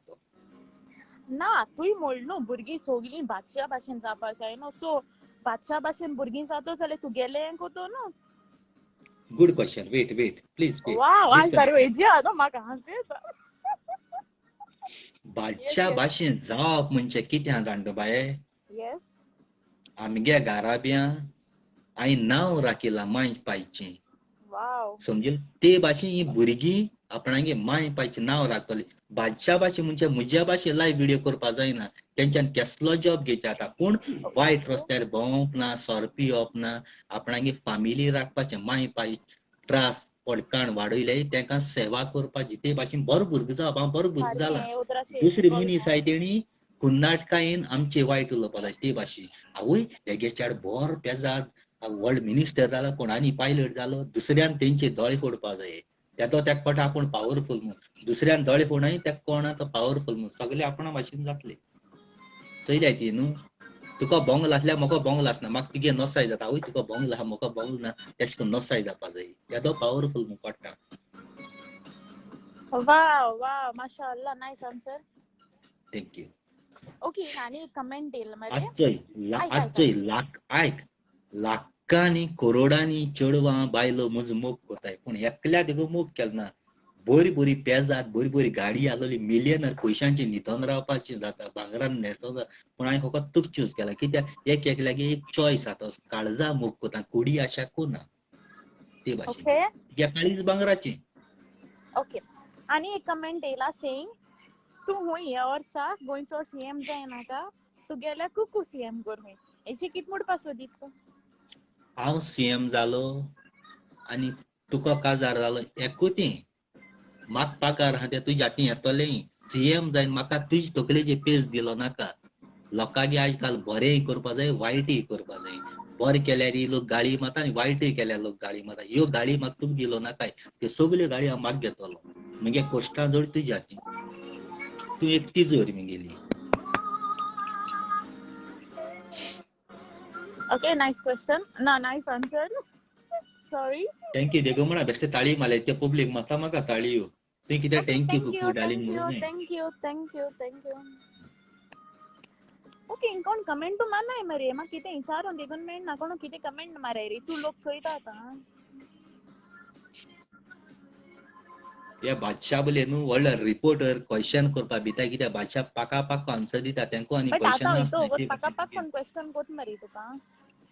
ना तुय म्हळ न्हू भुरगीं सगळीं बादशाह भाशेन जावपा जाय न्हू सो बादशाह भाशेन भुरगीं जातो जाल्यार तुगेलें हें कोतो न्हू good question wait please wait wow आज लिसन सारे वेजी आहा न्हू म्हाका हांसूं येता बादशाह भाशेन जावप म्हणजे कितें आहा जाणटो बाये येस आमगे घाराब्यां हांवें नांव राखिलां मांय पायचें वाव समजेल ते भाशेन ही भुरगीं आपणागे मांय पायचें नांव राखतलीं बादशाह भाशेन म्हणजे म्हज्या भाशेन लायव्ह व्हिडिओ करपा जायना तेंच्यान कसलो जॉब घेवचे जाता पूण वायट रस्त्यार भोंवप ना सोरपी येवप ना आपणागे फामिली राखपाचें मांय पाय त्रास पडकाण वाडयले तेंकां सेवा करपाची ते भाशेन बरो भुरगो जावप हांव बरो भुरगो जाला सारकें उतराचेर दुसरे मनीस कळटा आहाय तेणी कुन्नाटकायेन आमचे वायट उलोवपा जाय ते भाशेन आवय हेगे चेड बरो पेजाद वर्ल्ड मिनिस्टर जालो कोणानी पायलट जालो दुसऱ्यान तेंचे दोळे फोडपा जाय तेदो तेका कोटा आपूण पावरफूल म्हूण दुसऱ्यान दोळे फोडनाय तेका कोणा तो पावरफूल म्हूण सगळे आपणा भाशेन जातले चयल्याय ती न्हू तुका बोंगला आसल्यार म्हाका बोंगला आसना म्हाका तुगे नोसाय जाता आवय तुका बोंगला आहा म्हाका बोंगला ना तेश कोन्न नोसाय जावपा जाय तेदो पावरफूल म्हूण कोट्टा वाव वाव माशाअल्लाह नाइस आन्सर थँक्यू ओके आनी कमेंट येयला मरे आजचोय आयक लाखांनी करोडांनी चेडवां बायलो म्हजो मोग कोताय पूण एकल्या तेगो मोग केलना बरी बरी पेजात बरी बरी गाडी आसलोली मिलियनर पयशांचे न्हिदोन रावपाचें जाता भांगरान न्हेसोन पूण हांवें फकत तुका चूज केला कित्याक एक एकल्यागे एक चॉयस आसा काळजा मोग कोता कुडी आशा कोना ते भाशेन ओके तुगे काळीज भांगराचें ओके आनी एक कमेंट येयला सेयिंग तूं हूंय ह्या वर्सा गोंयचो सीएम जायनाका तुगेल्या कुकू सीएम कर हूंय हेची कित म्हणपा सोदीत तूं हांव सीएम जालो आनी तुका काजार जालो एकूतें म्हाका पाकार आहा तें तुज्या हातीन येतोलें सीएम जायन म्हाका तुजे तकलेचेर पेज दिलो नाका लोकांगे आजकाल बरेंय करपा जाय वायटय करपा जाय बरें केल्यार लोक गाळी मारता आनी वायटय केल्यार लोक गाळी मारता ह्यो गाळी म्हाका तुका दिलो नाकाय त्यो सगल्यो गाळी हांव म्हाका घेतलो म्हगे कोश्टां जोड तुज्या हातीन तूं एकटी जोड म्हगेली ओके नाइस क्वेश्चन ना नाइस आन्सर सॉरी थँक्यू देगो म्हणा बेश्टे ताळी मारले ते पब्लीक म्हाका ताळयो तुवें कित्याक ओके थँक्यू थँक कुकू यू डार्लिंग थँक म्हणूं यू न्हय thank you thank you thank you okay कोण कमेंट मारनाय मरे म्हाका कितें विचारून देखून मेळना कोण कितें कमेंट माराय रे तूं लोक चोयता आतां या बादशाह बोले न्हू व्हडलो रिपोर्टर क्वेश्चन करपा भिता कित्याक बादशाह पाका पाक आन्सर दिता तेंको आनी बट आतां क्वेश्चन हितो आसना वोगोत ते पाका भाशेन पाक कोन क्वेश्चन कोत मरे तुका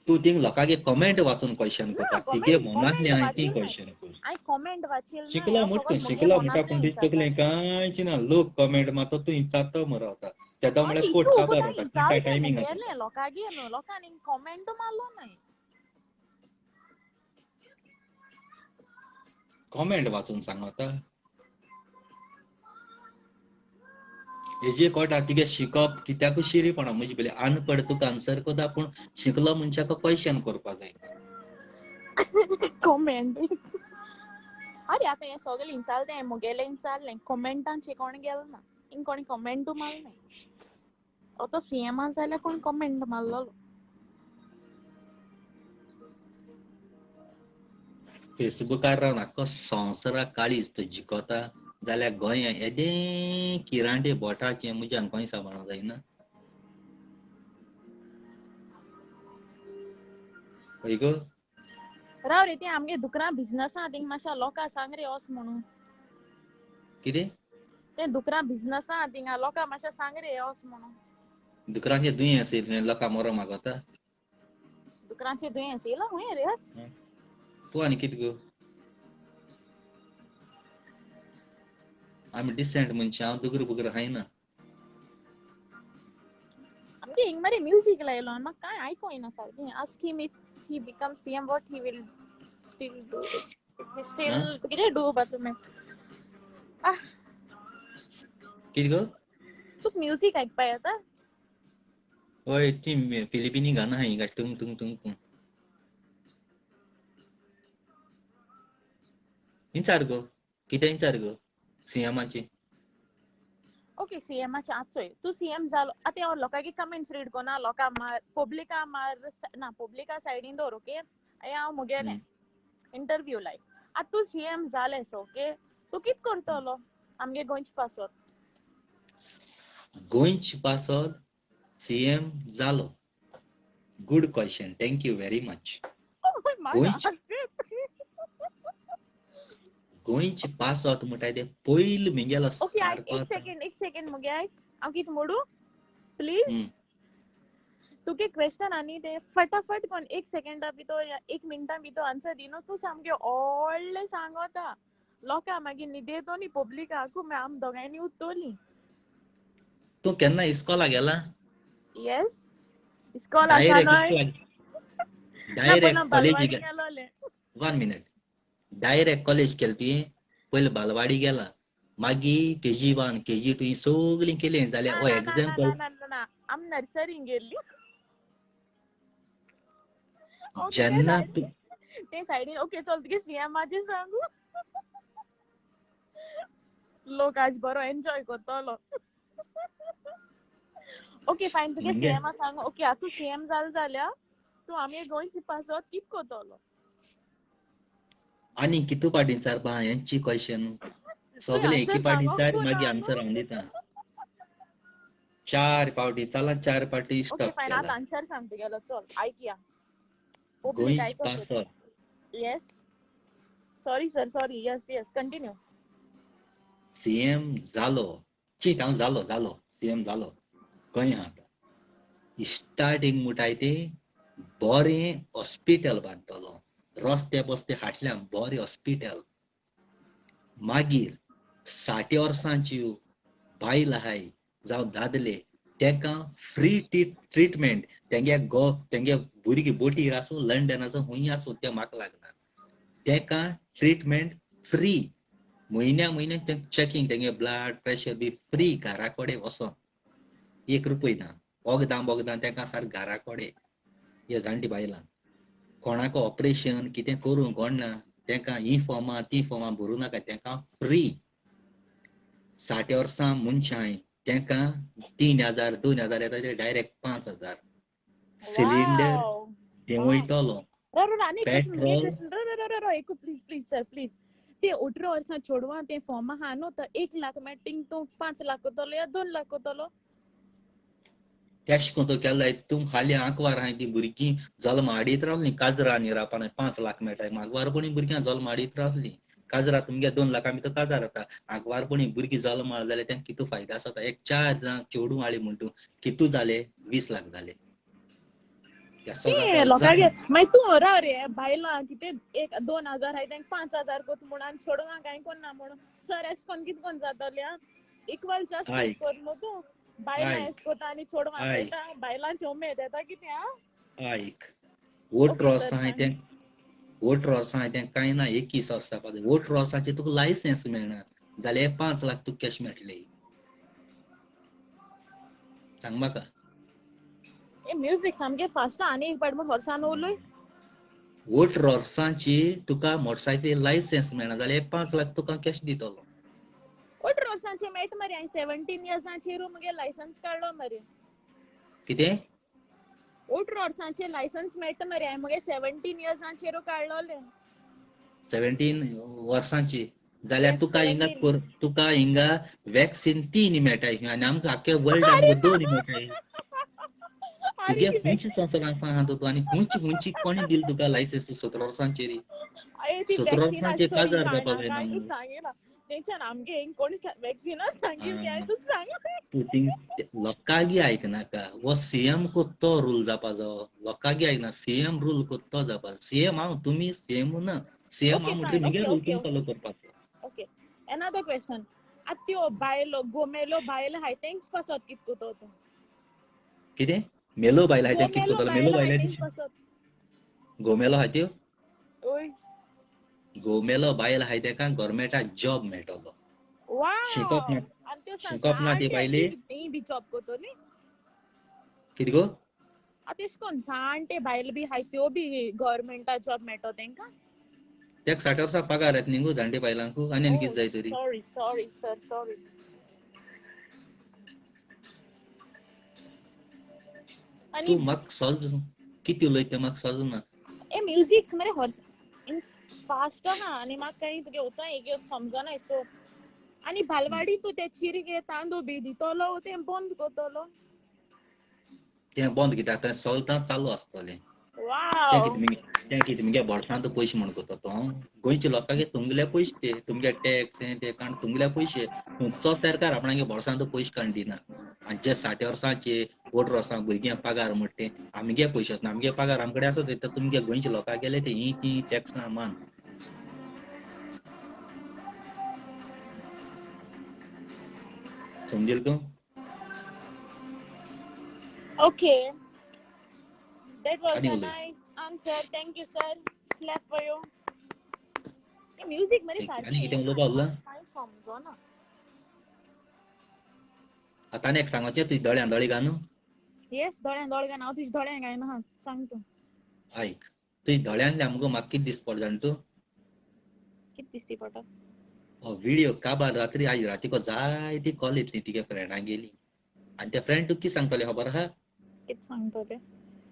तू थिंग लोकांगे कमेंट वाचून क्वेश्चन ना करता तिगे मनांतले कमेंट हांवें ती वाचील नाही क्वेश्चन कर हांवें कमेंट वाचील नाही शिकला हांव म्हणटा फकत मुगे शिकला म्हणटा मनांतले पूण दिसता विचारता तकलें कांयच ना लोक कमेंट मारता तूं हिंचातो मरो रावता तेदा अरे म्हळ्यार इतू कोट काबार उगता रावता चाल काय ते टायमींग मुगेले लोकांगे न्हू लोकांनी कमेंट मारलो नाही कमेंट वाचून सांगता हेजे कोटा तिगे शिकप कित्याक शिरीपणा म्हणजे पयली अनपड तुका आन्सर कोता पूण शिकलो मनशाक क्वेश्चन करपा जाय कमेंट अरे आता हे सगळे इंचालते मुगेले इंचालले कमेंटांचे कोण गेलो ना इंग कोणी कमेंट मारले नाही तो सीएम जाल्यार कोण कमेंट मारलो फेसबुकार रावन आख्खो संवसाराक काळीज तो जिकोता जाल्यार गोंया येदें किरांडे बोटाचें मुज्यान खंय सांबाळूंक जायना हय गो राव रे ते आमगे दुकरां बिझनसा थिंग मातशा लोकां सांग रे वच म्हणून कितें ते दुकरां बिझनसा थिंगा लोकां मातशा सांग रे वच म्हणून दुकरांचें दुयेंस येयलें लोकां मरो मागोता दुकरांचें दुयेंस येयलां हुंय रे वच तूं आनी कितें गो आमी डिसेंट मनशां हांव दुकर बुकर खायना आमगे हिंग मरे म्युझिक लायलो आनी म्हाका कांय आयको येना सारकें ask him if he become CM what he will still do आं कितें डू बट तुमी कितें गो तुका म्युझिक आयकपा येता हय ती फिलिपिनी गाणां आहाय हिंगा टुंग टुंग टुंग टुंग विचार गो कितें विचार गो सीएमाची ओके सीएमाचे आजचोय तूं सीएम जालो आतां हांव लोकांगे कमेंट्स रीड कोना लोकां मार पब्लिका मार ना पब्लिका सायडीन दवर ओके हांव मुगेलें इंटरव्यू लायक आतां तूं सीएम जालेस ओके तूं कित करतलो आमगे गोंयचे पासत गोंयचे पासत सीएम जालो good question thank you very much गोंयचे गोंयचे पासत म्हणटा ते पयलीं म्हगेलो ओके सारको एक सेकंड मुगे आयक हांव कित म्हणू प्लीज तुगे क्वेश्चन आनी ते फटाफट कोण एक सेकंडा भितर एक मिनटा भितर आन्सर दिनो तूं सामकें व्हडलें सांगोता लोकां मागीर न्हिदेतो न्ही पब्लिकाकू मागीर आमी दोगांयनी उठतोलीं तूं केन्ना इस्कॉला गेला येस इस्कॉल आसा डायरेक्ट न्हय इस्कॉला ना पण डायरेक्ट हांव कॉलेजी बालवाडी गेलोलें वन मिनिट डायरेक्ट कॉलेज केलें तुवें पयलीं बालवाडी गेला मागीर KG1 KG2 ही सगळीं केलीं जाल्यार हो एग्जाम्पल ना आमी नर्सरीन गेल्लीं जेन्ना तूं ते सायडीन ओके चल तुगे सीएमाचें सांगू लोक आज बरो एन्जॉय करतलो ओके फायन तुगे म्हणजे सीएमा सांगू ओके आतां तूं सीएम जाल जाल्यार तूं आमगे गोंयचे पासत कित करतलो आनी कितू पाटी विचारपा हेंची क्वेश्चन तुवें सगळे एकी आन्सर पाटी विचार सांगोकू मागीर ना आन्सर हांव न्हू दितां 4 पावटी चला 4 पाटी ओके स्टॉप फायन केला आतां आन्सर सांग तुगेलो चल आयकया पब्लीक गोंयचे आयको सोदता पासत yes sorry sir sorry yes continue CM जालो चीत हांव जालो सीएम जालो खंय आहा स्टार्टींग मुटाय ते बरें हॉस्पिटल बांदतलो रस्ते बस्ते हाटल्या बरें हॉस्पिटल मागीर 60 वर्सांची बायल आहाय जावं दादले तेका फ्री ट्रीटमेंट तेंगे भुरगीं बोटीर आसूं लंडन आसूं हुंय आसूं ते म्हाका लागना तेका ट्रीटमेंट फ्री म्हयन्याक चेकिंग तेंगे ब्लड प्रेशर बी फ्री घरा कडेन वसोन 1 रुपय ना बोगदां तेका सारक घरा कडेन हे जाणटी बायलां कोणाक ऑपरेशन कितें करूं कोण ना तेका ही फॉर्मां ती फॉर्मां भरूं नाका तेका फ्री 60 वर्सां मनशां तेका 3000 2000 येता ते डायरेक्ट 5000 सिलिंडर देंवयतलो मुगे पेट्रोल क्वेश्चन एकू प्लीज सर प्लीज ते 18 वर्सां चोडवां ते फॉर्म आहा न्हू तो 1 लाख मेटिंग तूं 5 लाख कोतलो या 2 लाख कोतलो तेश कोन तो केल्याय तुम हाली आंकवार आहाय ती भुरगीं जल्म हाडीत रावलीं काजरांनी रावपाक 5 लाख मेळटाय मागवारपणी भुरग्यां जल्म हाडीत रावलीं काजरां तुमगे 2 लाखां भितर काजार जाता आंकवारपणी भुरगीं जल्म हाड जाल्यार तेंका कितू फायदो आसता एक 4 जाण चेडूं हाडली म्हण तूं कितू जाले 20 लाख जाले त्या ते सगळ्या लोकांगे मागीर तूं राव रे बायलां कितें 1,000-2,000 हाय तेंक 5,000 कोत म्हूण आनी चेडवां कांय कोन्ना म्हूण सर एश कोन्न कितें कोन्न जातलें आं इक्वल जस्टीस आयक कोर न्हू तूं बायलां आयक एश कोता आनी चेडवां आयक चोयता बायलांची उमेद येता कितें आं आयक वोट ओके रोस सर आहाय सांग तें वोट रोस आहाय तें कांय ना 21 वर्सां पासून वोट रोसाचें तुका लायसन्स मेळना जाल्यार 5 लाख तुका कशें मेळटले सांग म्हाका ए म्युजीक सामकें फास्ट आनी एक पाट म्हूण वर्सान उलय वोट रोसाची तुका मोटरसायकली लायसन्स मेळना जाल्यार 5 लाख तुका कॅश दितलो ओट वर्सांचे मेळटा मरे हांवें 17 इयर्साचेर मुगे लायसन्स काडलो मरे कितें ओट वर्सांचे लायसन्स मेळटा मरे हांवें मुगे 17 इयर्साचेर काडलोलें 17 वर्सांची जाल्यार येस तुका हिंगा 17 तुका हिंगा वॅक्सिन 3 मेळटाय आनी आमकां आख्या वर्ल्डान अरे मुगो 2 मेळटाय अरे तुगे ती खुंयची संवसारांत आहा तूं आनी खुंयची कोणी दिली तुका लायसन्स 17 वर्सांचेर अरे ती 17 वॅक्सिना वर्सांचेर स्टोरी काजार जावपा काणा जायना कांय मुगो सांगिना तेंच्यान आमगे हिंग कोणी वॅक्सिना सांगिल ते हांवें तुका सांगलें तूं थिंग लोकांगी आयकनाका वो सीएम कोत्ता तो रूल जावपा जायो लोकांगी आयकना सीएम रूल कोत्ता तो जावपा सीएम हांव तुमी सीएम ना सीएम ओके हांव म्हणटरी फायन मुगे ओके रूल ओके तुमी ओके फॉलो करपाचो ओके अनदर क्वेश्चन आतां त्यो बायलो गोमेलो बायलो हाय तेंच पासत कित कोतो तूं कितें मेलो बायल आहाय तें कितें गोमेलो कोत्तलो मेलो बायलो हाय बायलां तेंच दिसता पासत गोमेलो आहाय त्यो ओय गोमेलो बायल आहाय तेका गव्हर्मेंटा जॉब मेळटलो शिकोप ना वाव आनी त्यो शिकोप ना ती जाणट्यो हाय बायले ती बी जॉब कोत्तोली कितें गो आतां एश कोन्न जाणटे बायल बी हाय त्यो बी गव्हर्मेंटा जॉब मेळटो तेंकां तेका 60 वर्सां पगार येता न्ही गो जाणटे बायलांकू आनी कितें जाय तरी सॉरी सॉरी सर सॉरी आनी तूं म्हाका सोज कितें उलयता तें म्हाका सोजना ए म्युजिक्स मरे हॉर्स मीन्स फास्ट आहा आनी म्हाका कांय तुगे उतरां एक समजना सो आनी बालवाडी तूं ते चिरगे तांदूळ बी दितलो तें बंद कोत्तलो तें बंद कित्याक आतां चलता चालू आसतलें वाव तें कितें मगे बोडफांत पयशे म्हण कोत्ता तो गोंयच्या लोकांगे तुमगेले पयशे ते तुमगे टॅक्स हें तें काण तुमगेले पयशे खंयचो सरकार आपणागे बोळसांत पयशे काडून दिना आनी जे 60 वर्सांचे 18 वर्सां भुरग्यां पगार म्हणटा ते आमगे पयशे आसना आमगे पगार आमकडे आसा ते तुमगे गोंयच्या लोकां गेले ते ही ती टॅक्सां मान समजेल तूं ओके that was आनी a उलय nice answer thank you sir clap for you A music मरे आनी सारकें कितें येना उलोवपा उरलां कांय समजना आतां आनी एक सांगचें तुजें दोळ्यां दोळे घालूं येस दोळ्यां दोळ घाल हांव तुज्या दोळ्यां घायना सांग तूं आयक तुजें दोळ्यांतल्यान मुगो म्हाका कितें दिसता पडटा जाणा तूं कितें दिसती पडटा हो व्हिडियो काबार रात्री आयज रातीको जायती कॉल येतली तिगे फ्रेंडांगेली आनी ते फ्रेंड तुका कितें सांगतले खबर आहा कितें सांगतले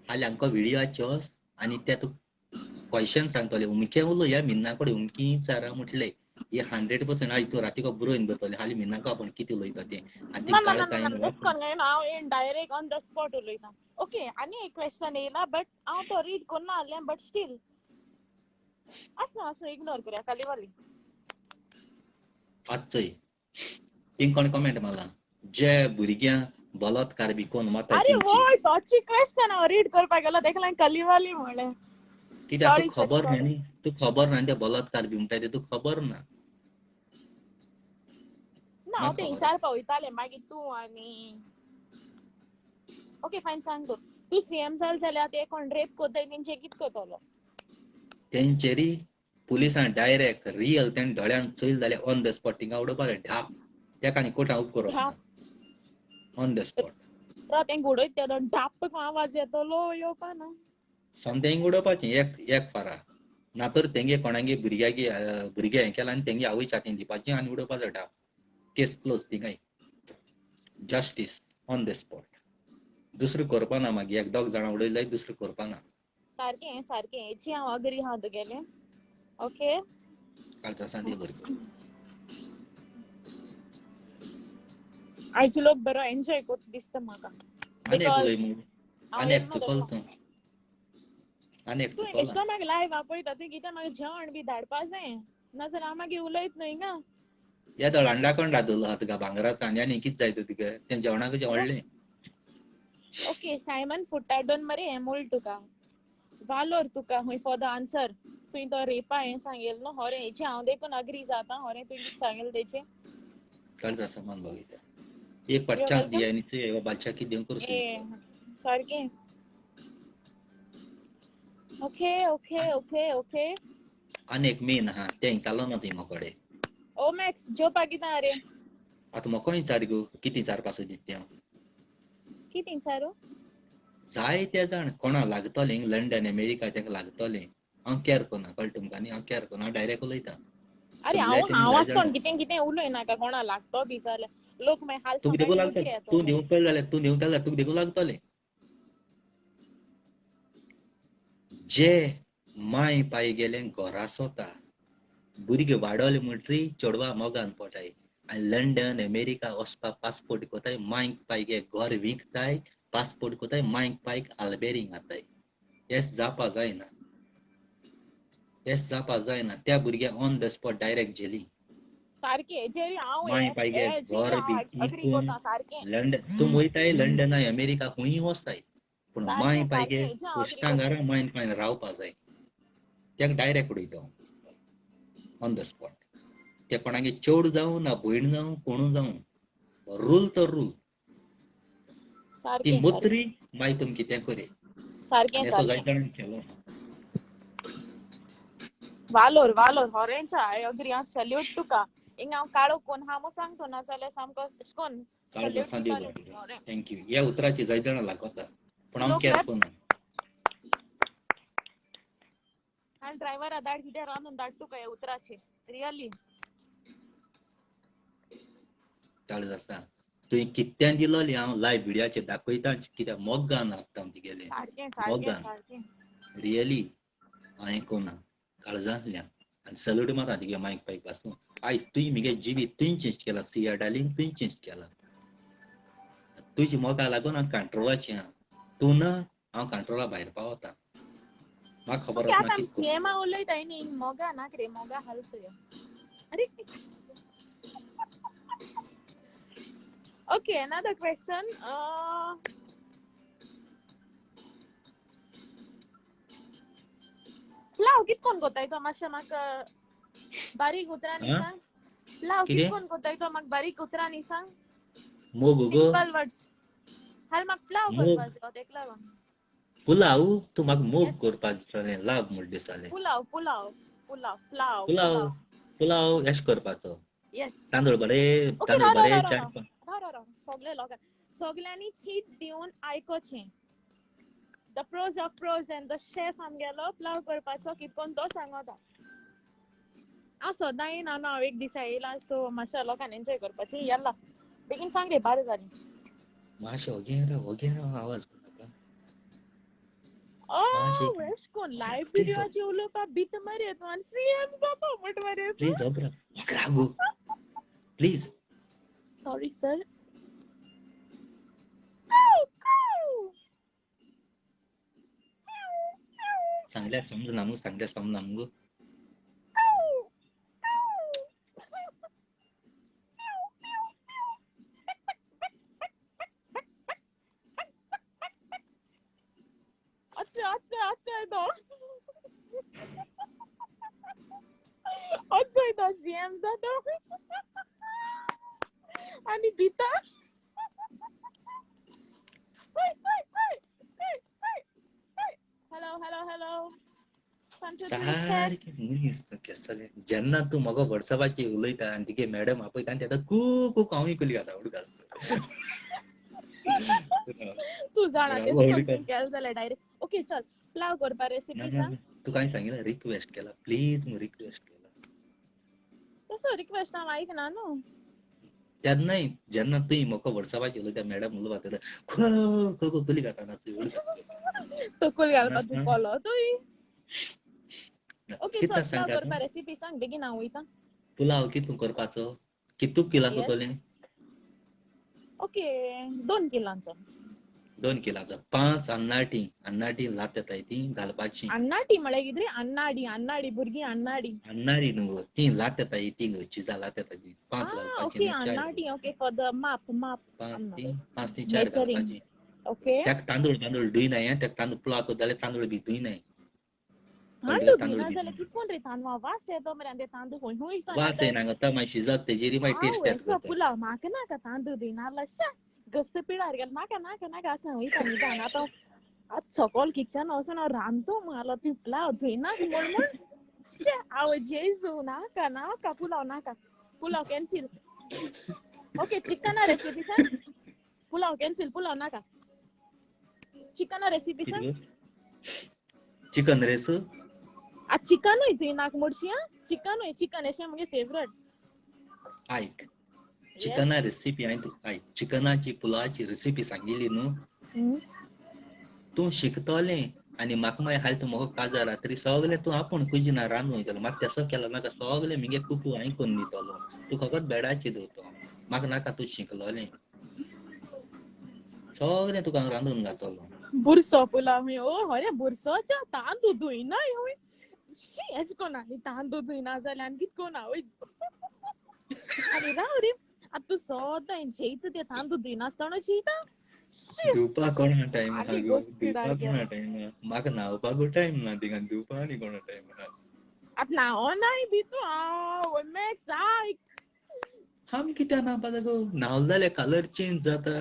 हाल्या हांको व्हिडियो चोस आनी ते तुका क्वेश्चन सांगतले उमके उलोय ह्या मिन्ना कडेन उमकी विचारा म्हटले हे 100% आज तूं रातीको बरोवन दवरतले हालीं मिन्नाका आपण कितें उलयता तें आनी ती ना ना ना ना काळकायेन ना तेश वाचून कोन्न गायना हांव डायरेक्ट ऑन द स्पॉट उलयतां ओके आनी एक क्वेश्चन येयला बट हांव तो रीड कोन्ना आहलें बट स्टील आसूं इग्नोर करया कालीवाली चोय थिंग कोण कमेंट मारला जे भुरग्यां बलात्कार बी कोन्न माताय अरे तेंची वय तोची क्वेश्चन हांव रीड करपाक गेलो तेका लागून कलीवाली म्हणलें कित्याक सॉरी तुका सर खबर ना सॉरी न्ही तुका खबर ना ते बलात्कार बी म्हणटाय ते तुका खबर ना ना हांव म्हाका तें खबर विचारपा वयतालें मागीर तूं आनी ओके फायन सांग तूं सीएम जाल जाल्यार ते कोण रेप कोत्ताय तेंचेर कितें कोत्तलो तेंचेरी पुलिसां डायरेक्ट रियल तें दोळ्यान चोयल जाल्यार ऑन द स्पॉट थिंगा उडोवपा जाय ढाप तेका आनी कोर्टां उपकारप ना ऑन द स्पॉट तेंक उडयता तेदो डाप्प आवाज येतलो येवपा ना सोमतें हिंग उडोवपाचें एक फारा ना तर तेंगे कोणागे भुरगे हें केलां आनी तेंगे आवय छातीन दिवपाचें आनी उडोवपा जाय ढाप केस क्लोज थिंगाय जस्टीस ऑन द स्पॉट दुसरें करपा ना मागीर एक दोग जाणां उडयलें जाल्यार दुसरें करपा ना सारकें हेची हांव अग्री आहा तुगेलें ओके कालचा सांजे भरपूर आयचो लोक बरो एन्जॉय कोत्ता दिसता म्हाका आनी एक बिकॉज उलय मग हांव आनी एक येन्ना चुकोल देखलो तूं आनी एक तूं चुकोला एशतो म्हाका लायव्ह आपयता तूं कितें म्हाका जेवण बी धाडपा जाय नाजाल्यार हांव मागीर उलयत न्हू हिंगा येदो अंडा कोण दादलो आहा तुका भांगराचो आनी कितें जाय तुका तें जेवणाक कशें व्हडलें ओके सायमन फुट्टाडोन मरे हें मूल तुका वालोर तुका हुंय फॉर द आन्सर तुवें तो रेपा हें सांगेल न्हू होरें हेची हांव देखून अग्री जाता होरें तुवें कितें सांगेल तेचें काळजा सामान बघितलं एक पाट यो चान्स वेलकम दिया आणि ते बादशाह की देऊ करू ए सारकें ओके आणि एक मेन हा तें चालो ना ती मोकडे ओ मॅक्स जेवपाक कितें रे आता मोको विचार गो किती चारपाचो दित्या कितें विचारू जाय ते जाण कोणा लागतले लंडन अमेरिका तेका लागतले हांव केअर कोना कळ्ळें तुमकां न्ही हांव केअर कोना हांव डायरेक्ट उलयता अरे सगळ्या तेणी हांव जाय आसतोन जाण कितें उलयनाका कोणा लागतो बी जाल्यार लोक मागीर हाल तुका देखू सकाळी लागता मुजरे येतो तूं मागीर दिवंक पडलें जाल्यार तूं दिवंक जाल्यार तुका देखू लागतले जे माय पाय गेले घरा सोता भुरगे वाडोले म्हणटरी चेडवां मोगान पोटाय आनी लंडन अमेरिका वचपाक पासपोर्ट कोताय मांयक पायगे घर विकताय पासपोर्ट कोताय मांयक पायक आल्बेरींग घाताय हेच जावपा जायना त्या भुरग्याक on the spot direct jelly सारकें जेरी हांव मांय पायगे हे जेरी घर हांव अग्री विकून कोता सारकें लंडन तूं वयताय लंडन अमेरिका खूंय वचताय पूण मांय सारकें पायगे हेजें हांव अग्री पोस्टां कोता घरा मांयन पायन रावपा जाय त्याक डायरेक्ट उडयता ऑन द स्पॉट ते कोणागे चेड जावं ना भयण जावं कोणू जावं रूल तो रूल ती सारकें मुत्री मागीर तुमी कितें करे सारकें आनी असो सारकें जायत जाणांनी केलो वालोर होरेंचा आय अग्री हांव सल्यूट तुका हिंगा हांव काळो कोण हा मो सांगतो ना जाल्यार सामको अशें कोन्न काळगो सल्यूट सांदेव दिता जाय होरें थँक्यू ह्या उतराची जायत जाणां लागता पूण हांव स्लो केअर क्लॅप्स कोना आनी ड्रायव्हरा धाड कितें रांदून धाड तुका हे उतराचेर रियली काळज आसा तुवें कित्यान दिलोली हांव लायव्ह व्हिडियोचेर दाखयता कित्याक मोगान हाडटा तुगेले मोगान सारकें रियली हांवें कोना काळजांतल्यान आनी सल्यूट मारता तुगे मायक पायक पासून आयज तुवें म्हगे जिवीत तुवें चेंज केला सिया डार्लिंग तुवें चेंज केला तुजी मोगा लागून हांव कंट्रोलाचें आहा तूं ना हांव कंट्रोला भायर पावता म्हाका खबर ओके आसना आतां आमी कितें करता सीएमा उलयताय न्ही मोगा नाक रे मोगा हालचोय अरे ओके अनदर क्वेश्चन प्लाव कितकोन कोताय तो मातशें म्हाका बारीक उतरांनी आं सांग प्लाव कितें कितकोन कोताय तो म्हाका बारीक उतरांनी सांग मोग गो सिंपल वर्ड्स हाल म्हाका प्लाव मोग करपा जाय तेका लागोन पुलाव तूं म्हाका मोग येस करपा दिसतालें लाव म्हूण दिसतालें पुलाव पुलाव पुलाव प्लाव पुलाव पुलाव पुलाव एश करपाचो येस तांदूळ ओके बरे चार राव सगळे लोकां सगळ्यांनी चीट दिवन आयकोचें the pros of pros and the chef आमगेलो प्लाव करपाचो कितकोन तो सांगोता हांव सोदां येयना न्हू हांव एक दिसा येयला सो मातशें लोकांनी एन्जॉय करपाचें येला बेगीन सांग रे बारा जालीं मातशें वगेरा आवाज करनाका मातशें वेश कोन लायव्ह प्लीज व्हिडिओची उलोवपा भित मरे तूं आनी सीएम जातो म्हट मरे तूं प्लीज वगेरा गो प्लीज सॉरी सर सांगल्यार समजना मुगो सांगल्यार समजना मुगो अच्छा तो सीएम जातो आणि भिता हॅलो सारकें मनीस तो केसले जेन्ना तूं म्हाका व्हॉट्सएपाचेर उलयता आनी तुगे मॅडम आपयता आनी तेका खूब हांवूय कुली घाता उडकास तूं जाणा तेश कोन उडकास तूं केल जाल्यार डायरेक्ट ओके चल प्लाव करपा रेसिपी सांग तुका हांवें सांगिल्लें रिक्वेस्ट केला प्लीज म्हूण रिक्वेस्ट केला तसो रिक्वेस्ट हांव आयकना न्हू तेन्नाय जेन्ना तुवें म्हाका व्हॉट्सएपाचेर उलयता मॅडम उलोवपा तेन्ना खूब कुली घाता ना तुवें उडकास तकूल घालपा तूं कोलो तुय ओके चल कितें प्लाव सांगता तूं करपा रेसिपी सांग बेगीन हांव वयता पुलाव कितून करपाचो कितू किलां येस कोतोलें ओके 2 किलांचो 2 किलांचो 5 अन्नाटी लात येताय ती घालपाची अन्नाटी म्हळ्यार कितें रे अन्नाडी भुरगीं अन्नाडी न्हू ती लात येताय ती चिजा लात येता ती 5 घालपाची ओके न्हू 4 अन्नाटी घालपाची ओके फॉर द माप 5 ती 4 मेजरिंग घालपाची ओके त्याक तांदूळ तांदूळ धुयनाय त्याक तांदूळ पुलाव जाल्यार तांदूळ बी धुयनाय तांदूळ धुयना जाल्यार कितकोन रे तांदूळ वास येतो मरे आनी ते तांदूळ खूंय खूंय वास येयना गो मागीर शिजत तेजेरी मागीर टेस्ट येता आवय पुलाव म्हाका नाका तांदूळ धुयना लश्शा घस्त पिडार गेल नाका नाका नाका असं वयता न्हिदान आतां आज सकल किचन वचून हांव रांदतू म्हणलो ती पुलाव धुयनात म्हण आवय जेजू नाका नाका पुलाव कॅन्सील ओके चिकना रेसिपी सांग पुलाव कॅन्सील पुलाव नाका चिकना रेसिपी सांग चिकन रेस आज चिकनूय धुयनाक म्हणशी हा चिकन अशें म्हगे फेवरेट आयक चिकना रेसिपी हांवें तुका आयक चिकनाची पुलावाची रेसिपी सांगिल्ली न्हू तूं शिकतोलें आनी म्हाका मागीर हाल तूं म्हाका काजार तरी सगलें तूं आपूण कुजिना रांदून वयतलो म्हाका तेसो केलो नाका सगलें म्हगे कुकू हांवें करून दितलो तूं फकत बेडाचेर दवरतो म्हाका नाका तूं शिकलोलें सगलें तुका हांव रांदून घातलो बुरसो पुलाव ओ हरे बुरसोच्या तांदूळ धुयना होय शी एश कोन आनी तांदूळ धुयना जाल्यार आनी कितकोन आवय आनी राव रे आतां तूं सोदां जेयता ते तांदूळ धुयनासतना जेयता धुवपा कोणा टायम आहा आनी गो घोस्ट पिडार धुवपा कोणा गेलो टायम आहा म्हाका न्हावपाकू टायम ना थिंगा धुवपा आनी कोणा टायम आहा आतां न्हावनाय बी तूं आवय मॅक्स आयक आम कित्याक न्हावपा गो न्हावले जाल्यार कलर चेंज जाता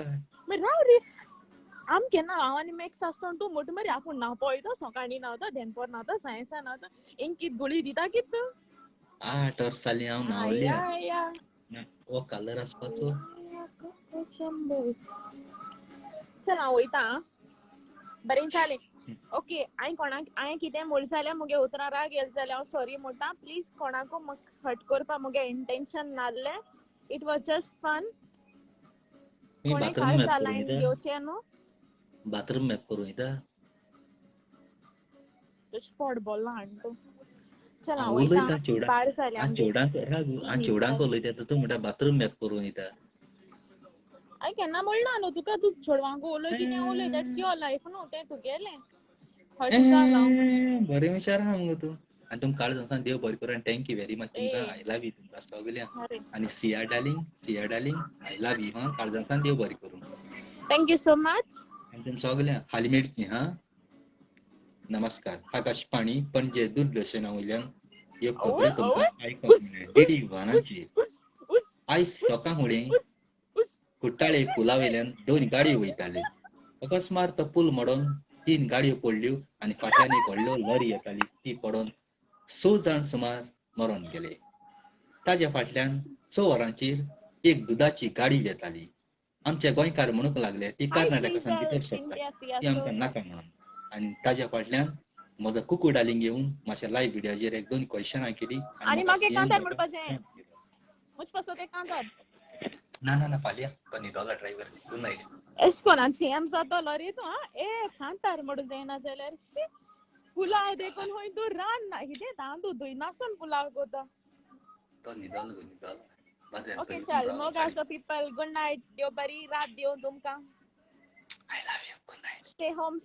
मागीर राव रे आम केन्ना हांव आनी मॅक्स आसतना तूं म्हणटा मरे आपूण न्हावपा वयता सकाळीं न्हावता दनपार न्हावता सायंसा न्हावता इंग कित गुळी दिता कित तूं 8 वर्स जालीं हांव न्हावल्या आया हो कलर आसपाचो चल हांव वयता आं बरें जालें ओके हांवें कितें म्हणलें जाल्यार मुगे उतरां राग येल जाल्यार हांव सॉरी म्हणटा प्लीज कोणाकू म्हाका हट करपा मुगे इंटेंशन नासलें इट वॉज जस्ट फन कोणें काळजा लायन घेवचें न्हू बाथरूम मॅप करूं येता स्पॉट बोल्ला हांवें तूं चल हांव हांव वयता उलयता चेवडा भायर जालें हांव आमगे चेवडांक हांव चेवडांक उलयता तूं म्हणटा बाथरूम मॅप करूं येता हांवें केन्ना म्हणना न्हू तुका तूं चेडवांक उलय कितें उलय दॅट्स योर लायफ न्हू तें तुगेलें हट जाला बरें विचार आहा मगो तूं आनी तुमकां काळ सांग देव बरें करूं आनी थँक्यू वेरी मच तुमकां ए आय लव यू तुमकां सगल्यांक अरे आनी Siya darling I love you हा काळजां सांग देव बरें करूं थँक्यू सो मच आनी तुम सगल्यांक हाली मेळची हा नमस्कार आकाशवाणी पणजे दूरदर्शना वयल्यान ह्यो खबरो ओय तुमकां ओय आयकोंक उस मेळ्ळे उस डीडी उस वाहनाचेर उस उस आयज उस सकाळ फुडें उस उस कुट्टाळे पुला वयल्यान 2 गाडयो वयताल्यो अकस्मात तो पूल मोडोन 3 गाडयो पडल्यो आनी फाटल्यान एक व्हडलो लॉरी येताली ती पडोन 6 जाण सुमार मरोन गेले ताच्या फाटल्यान 6 वरांचेर एक दुदाची गाडी येताली आमचे गोंयकार म्हणूंक लागले ती कर्नाटकासान भितर सरता ती आमकां नाका म्हणून आनी ताच्या फाटल्यान म्हजो कुकू डार्लिंग घेवन मातशें लायव्ह विडियोचेर 1-2 क्वेश्चनां केली आनी म्हाका म्हाका एक सीएम कांतार जावपाक म्हणपाचें मुझ पासो एक कांतार ना फाल्यां तो न्हिदोलो ड्रायव्हर गुड नायट एश कोन सीएम जातोलो रे तूं ए कांतार म्हणून जायना जाल्यार शी पुलाव देखून हूंय तूं रान ना कितें तांदूळ धुयनासतना पुलाव कोता तो न्हिदोलो ओके चल मोगा सो पीपल गुड नायट देव बरी रात दिवं तुमकां I love you. Good night. Stay home